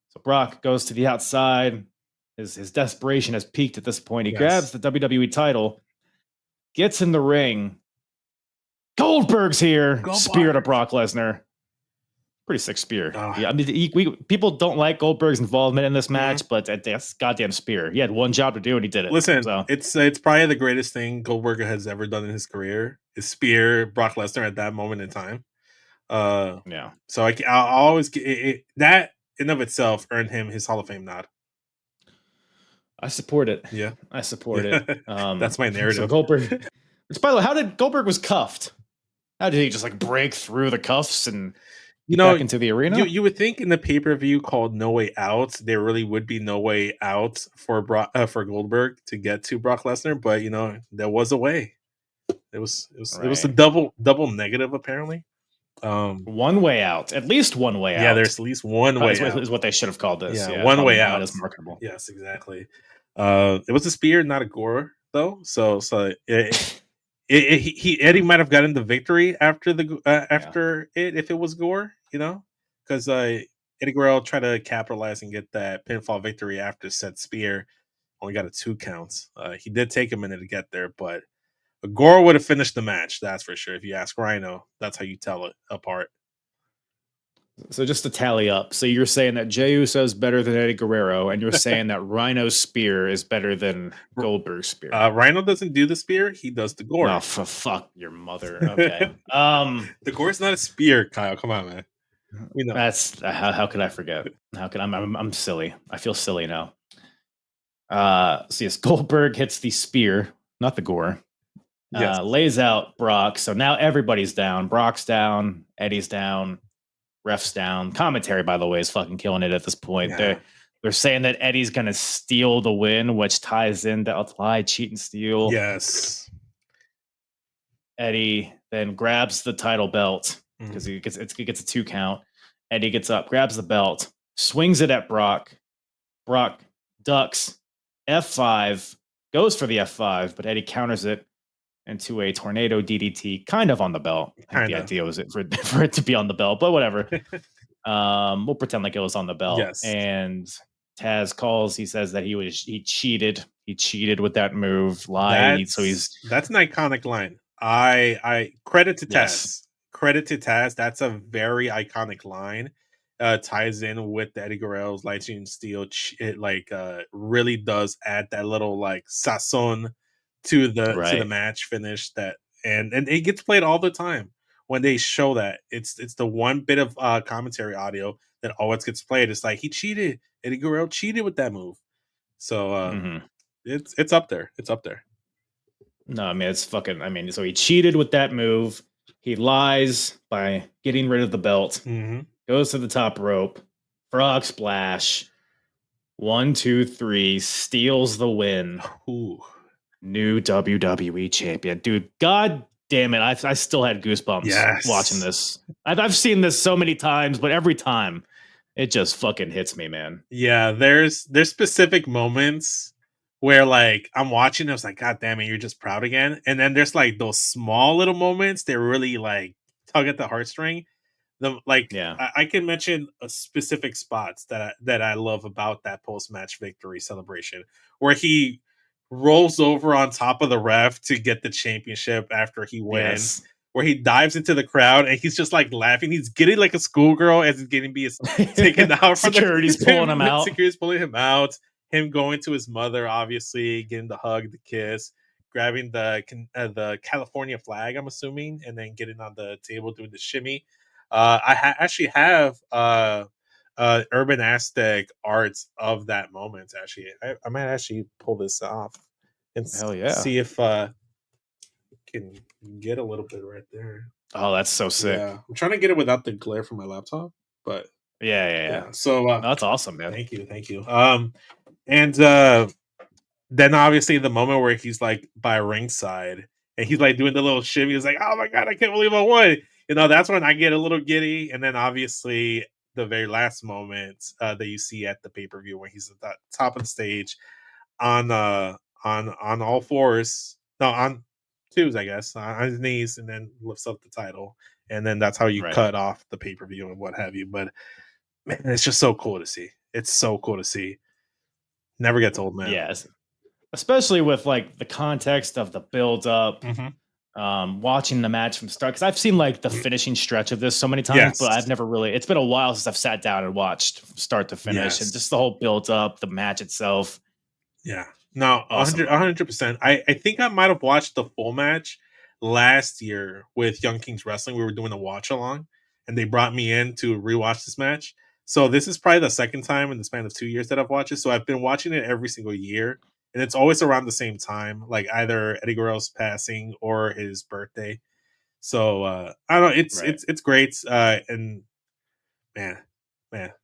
So Brock goes to the outside. His desperation has peaked at this point. He grabs the WWE title, gets in the ring. Goldberg's here. Spear to Brock Lesnar. Pretty sick spear. Yeah, I mean, people don't like Goldberg's involvement in this match, but that's goddamn spear. He had one job to do, and he did it. Listen, so. it's probably the greatest thing Goldberg has ever done in his career is spear Brock Lesnar at that moment in time. Yeah. So I'll always that in of itself earned him his Hall of Fame nod. I support it. Yeah, I support it. That's my narrative. So Goldberg. Which, by the way, how did Goldberg was cuffed? How did he just like break through the cuffs and back into the arena? You would think in the pay-per-view called No Way Out, there really would be no way out for Goldberg to get to Brock Lesnar, but there was a way. It was a double negative apparently. One way out, at least one way out. Yeah, there's at least one way out. Is what they should have called this. Yeah, one way out. Is marketable. Yes, exactly. It was a spear, not a gore, though. So Eddie might have gotten the victory after it if it was gore, because Eddie Guerrero tried to capitalize and get that pinfall victory after said spear. Only got a 2 counts. He did take a minute to get there, but Gore would have finished the match, that's for sure. If you ask Rhino, that's how you tell it apart. So just to tally up, so you're saying that Jey Uso is better than Eddie Guerrero, and you're saying that Rhino's spear is better than Goldberg's spear. Rhino doesn't do the spear; he does the gore. Oh, for fuck your mother. Okay. The gore is not a spear, Kyle. Come on, man. We know. That's how could I forget? How could I'm silly? I feel silly now. So yes, Goldberg hits the spear, not the gore. Yes. Lays out Brock. So now everybody's down. Brock's down. Eddie's down. Ref's down. Commentary, by the way, is fucking killing it at this point. Yeah. They're saying that Eddie's going to steal the win, which ties into lie, cheat, and steal. Yes. Eddie then grabs the title belt because he gets a 2 count. Eddie gets up, grabs the belt, swings it at Brock. Brock ducks. F5, goes for the F5, but Eddie counters it into a tornado DDT, kind of on the belt. I think the idea was for it to be on the belt, but whatever. We'll pretend like it was on the belt. Yes. And Taz calls. He says that he cheated. He cheated with that move. Lied. That's an iconic line. I credit to Taz. Yes. Credit to Taz. That's a very iconic line. Ties in with the Eddie Guerrero's Lightning Steel. It really does add that little sazon to the match finish and it gets played all the time when they show that. It's the one bit of commentary audio that always gets played. It's like he cheated. Eddie Guerrero cheated with that move. So it's up there. It's up there. No, I mean it's fucking. I mean, so he cheated with that move. He lies by getting rid of the belt. Goes to the top rope. Frog splash. 1, 2, 3. Steals the win. Ooh. New WWE champion, dude. God damn it! I still had goosebumps watching this. I've seen this so many times, but every time it just fucking hits me, man. Yeah, there's specific moments where I'm watching. I was like, God damn it, you're just proud again. And then there's those small little moments that really tug at the heartstring. I can mention specific spots that I love about that post match victory celebration where he rolls over on top of the ref to get the championship after he wins, where he dives into the crowd and he's just laughing. He's getting like a schoolgirl as he's getting taken out from security's pulling him out. Security's pulling him out. Him going to his mother, obviously getting the hug, the kiss, grabbing the California flag, I'm assuming, and then getting on the table doing the shimmy. I actually have Urban Aztec arts of that moment. Actually, I might actually pull this off and see if can get a little bit right there. Oh, that's so sick. Yeah, I'm trying to get it without the glare from my laptop, but yeah. So that's awesome, man. Thank you. And then obviously the moment where he's by ringside and he's doing the little shimmy. He's like, oh my God, I can't believe I won. That's when I get a little giddy. And then obviously the very last moment that you see at the pay-per-view when he's at the top of the stage on all fours. No, twos, I guess, on his knees, and then lifts up the title, and then that's how you cut off the pay-per-view and what have you. But man, it's just so cool to see. It's so cool to see. Never gets old, man. Yes, especially with like the context of the build up. Watching the match from start, because I've seen like the finishing stretch of this so many times, but I've never really, it's been a while since I've sat down and watched from start to finish, and just the whole build up, the match itself. Yeah, no, awesome. 100%. I think I might have watched the full match last year with Young Kings Wrestling. We were doing a watch along, and they brought me in to rewatch this match. So this is probably the second time in the span of 2 years that I've watched it. So I've been watching it every single year, and it's always around the same time, like either Eddie Guerrero's passing or his birthday. So I don't know. It's great. And man,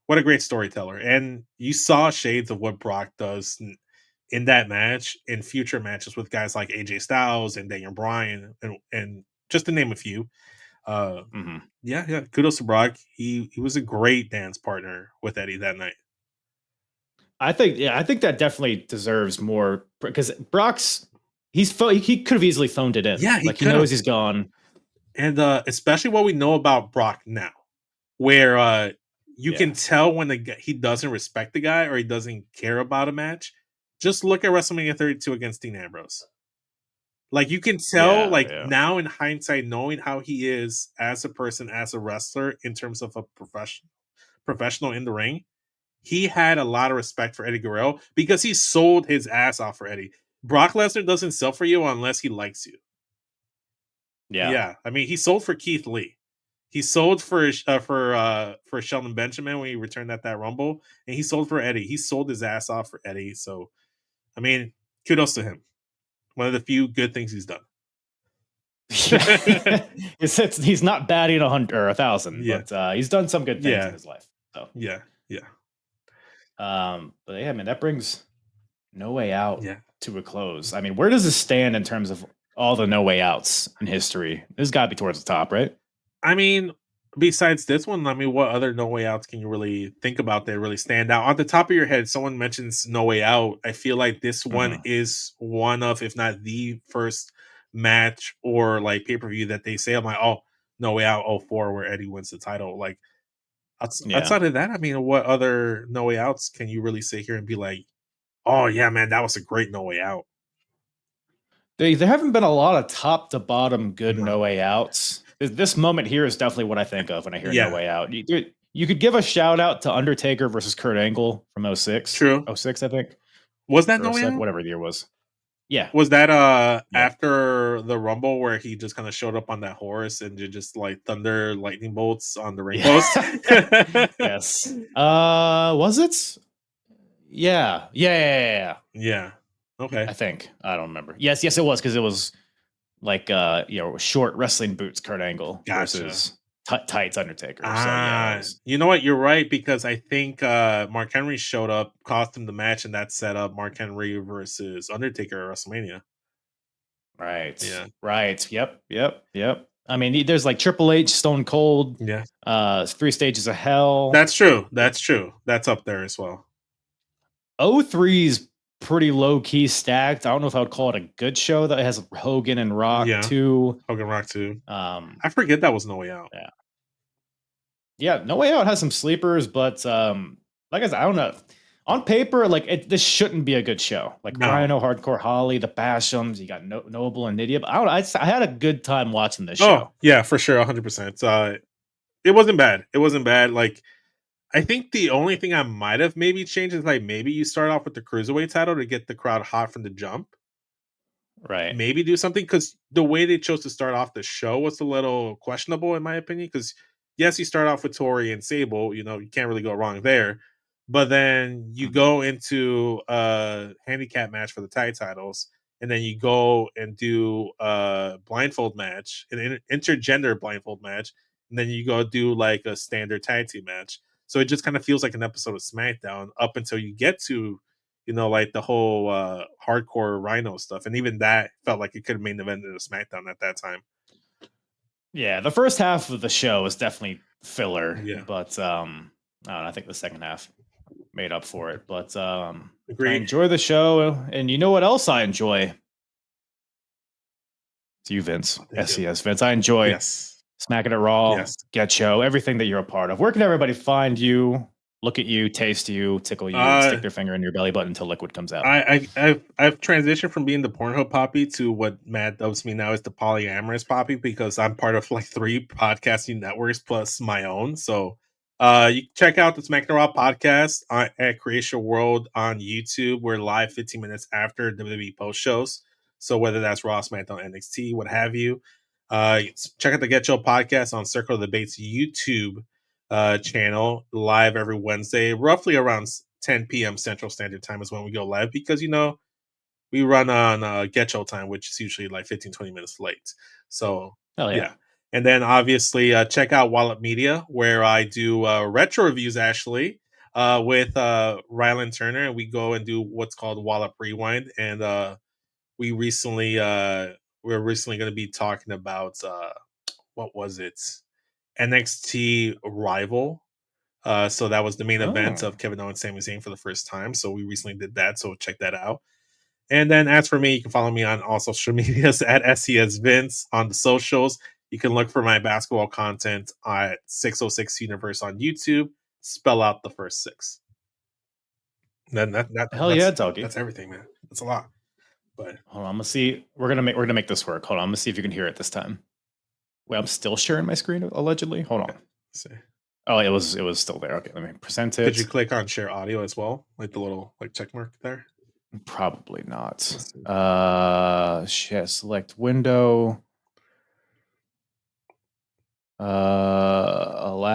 what a great storyteller. And you saw shades of what Brock does in that match, in future matches with guys like AJ Styles and Daniel Bryan, and just to name a few. Yeah. Kudos to Brock. He was a great dance partner with Eddie that night. I think that definitely deserves more, because Brock's he could have easily phoned it in. Yeah, he knows he's gone. And especially what we know about Brock now, where you can tell when he doesn't respect the guy or he doesn't care about a match. Just look at WrestleMania 32 against Dean Ambrose. Like, you can tell, now in hindsight, knowing how he is as a person, as a wrestler, in terms of a professional in the ring, he had a lot of respect for Eddie Guerrero because he sold his ass off for Eddie. Brock Lesnar doesn't sell for you unless he likes you. Yeah. I mean, he sold for Keith Lee. He sold for Shelton Benjamin when he returned at that Rumble, and he sold for Eddie. He sold his ass off for Eddie. So, I mean, kudos to him. One of the few good things he's done. He's not batting 100 or 1,000, but he's done some good things in his life. So yeah. But yeah, man, that brings No Way Out to a close. I mean, where does this stand in terms of all the No Way Outs in history? This has got to be towards the top, right? I mean, besides this one, I mean, what other No Way Outs can you really think about that really stand out? On the top of your head, someone mentions No Way Out. I feel like this one is one of, if not the first match or like pay-per-view that they say, I'm like, oh, No Way Out 04, where Eddie wins the title. Like, outside of that, I mean, what other No Way Outs can you really sit here and be like, oh yeah, man, that was a great No Way Out? There haven't been a lot of top to bottom good No Way Outs. This moment here is definitely what I think of when I hear No Way Out. You could give a shout out to Undertaker versus Kurt Angle from 06. True. 06, I think. Was that No Way Out? Whatever the year was. Yeah. Was that after the Rumble where he just kind of showed up on that horse and did just like thunder lightning bolts on the ring post? Yes. Was it? Yeah. Okay. I think. I don't remember. Yes, it was, because it was like short wrestling boots Kurt Angle versus tights Undertaker. You know what? You're right, because I think Mark Henry showed up, cost him the match, and that set up Mark Henry versus Undertaker at WrestleMania. Right. Yeah. Right. Yep. I mean, there's like Triple H, Stone Cold. Yeah. 3 Stages of Hell. That's true. That's up there as well. 03's pretty low key stacked. I don't know if I would call it a good show. That has Hogan and Rock too. Hogan Rock too. I forget that was No Way Out. Yeah. No Way Out has some sleepers, but like I said, I don't know. On paper, like this shouldn't be a good show. Like Rhino, Hardcore Holly, the Bashams, you got Noble and Nydia. But I don't know. I had a good time watching this show. Oh yeah, for sure, 100%. It wasn't bad. Like, I think the only thing I might have maybe changed is like maybe you start off with the cruiserweight title to get the crowd hot from the jump. Right. Maybe do something, because the way they chose to start off the show was a little questionable in my opinion. Because yes, you start off with Tori and Sable, you can't really go wrong there. But then you go into a handicap match for the tag titles, and then you go and do a blindfold match, an intergender blindfold match, and then you go do like a standard tag team match. So it just kind of feels like an episode of SmackDown up until you get to, like the whole hardcore Rhino stuff. And even that felt like it could have main evented a SmackDown at that time. Yeah, the first half of the show is definitely filler. Yeah. But I think the second half made up for it. But I Agreed. enjoy the show. And you know what else I enjoy? to you, Vince. SES, Vince. I enjoy Smacking It Raw, GETCHO, everything that you're a part of. Where can everybody find you, look at you, taste you, tickle you, and stick their finger in your belly button until liquid comes out? I've transitioned from being the Pornhub Poppy to what Matt dubs me now as the polyamorous Poppy, because I'm part of like 3 podcasting networks plus my own. So you can check out the Smacking It Raw podcast at Creation World on YouTube. We're live 15 minutes after WWE post shows. So whether that's Raw, SmackDown, NXT, what have you. Check out the GETCHO podcast on Circle of Debate's YouTube channel, live every Wednesday, roughly around 10 p.m. Central Standard Time is when we go live, because, we run on GETCHO time, which is usually like 15-20 minutes late. So, yeah. And then obviously check out Wallet Media, where I do retro reviews, actually, with Rylan Turner, and we go and do what's called Wallop Rewind. And we're recently going to be talking about what was it? NXT Rival. So that was the main event of Kevin Owens and Sami Zayn for the first time. So we recently did that. So check that out. And then as for me, you can follow me on all social medias at SES Vince on the socials. You can look for my basketball content at 606 Universe on YouTube. Spell out the first 6. Then Hell yeah, doggy. That's everything, man. That's a lot. But hold on, I'm gonna see. We're gonna make this work. Hold on, I'm gonna see if you can hear it this time. Wait, I'm still sharing my screen allegedly. Hold on. Let's see. Oh, it was still there. Okay, let me present it. Did you click on share audio as well, like the little check mark there? Probably not. Select window. Allow.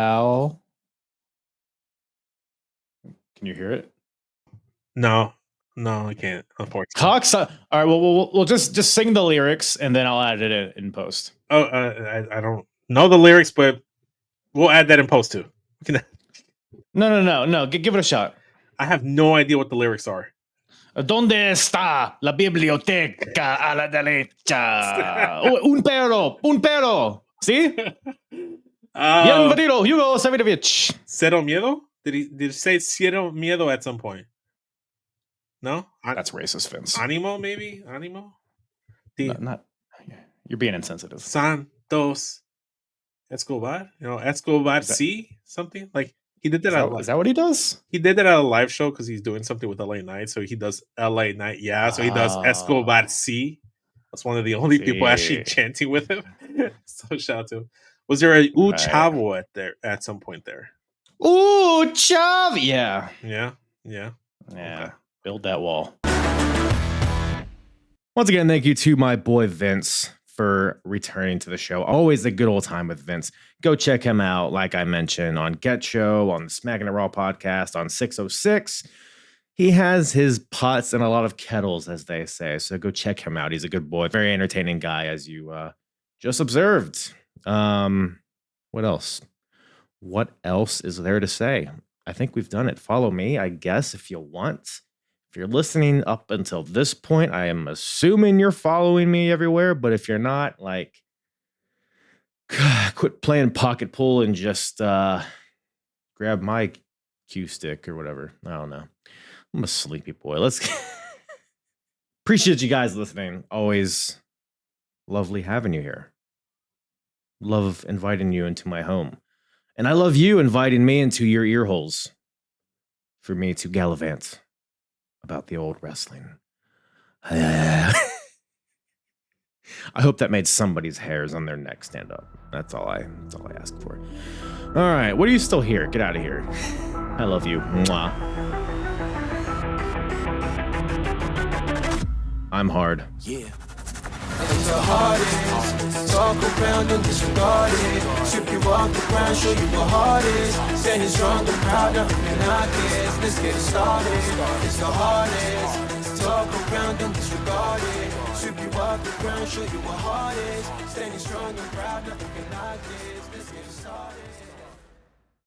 Can you hear it? No, I can't. Unfortunately. Cox. All right. Well, we'll just sing the lyrics and then I'll add it in post. Oh, I don't know the lyrics, but we'll add that in post too. No. Give it a shot. I have no idea what the lyrics are. ¿Dónde está la biblioteca a la derecha? Un perro. ¿Sí? Bienvenido, Hugo Savinovich. Cero Miedo? Did he say Cero Miedo at some point? No? That's racist, Vince. Animo, maybe? Animo? Not. You're being insensitive. Santos Escobar? Escobar C? Something? Like, he did that is that what he does? He did that at a live show because he's doing something with LA Knight. So he does LA Knight, so he does Escobar C. That's one of the only people actually chanting with him. So shout out to him. Was there a Chavo at some point there? Ooh, Chavo! Yeah. Okay. Build that wall. Once again, thank you to my boy Vince for returning to the show. Always a good old time with Vince. Go check him out, like I mentioned, on GETCHO, on the Smacking It Raw podcast, on 606. He has his pots and a lot of kettles, as they say. So go check him out. He's a good boy. Very entertaining guy, as you just observed. What else? What else is there to say? I think we've done it. Follow me, I guess, if you want. If you're listening up until this point, I am assuming you're following me everywhere. But if you're not, quit playing pocket pool and just grab my cue stick or whatever. I don't know. I'm a sleepy boy. Let's appreciate you guys listening. Always lovely having you here. Love inviting you into my home. And I love you inviting me into your ear holes for me to gallivant about the old wrestling. I hope that made somebody's hairs on their neck stand up. That's all I ask for. All right, what are you still here? Get out of here. I love you. Mwah. I'm hard. Yeah. It's the hardest. Talk around and disregard it. Strip you off the ground, show you what hard is. Standing strong and proud, nothing can knock it. Let's get it started. It's the hardest. Talk around and disregard it. Strip you off the ground, show you what hard is. Standing strong and proud, nothing can knock it.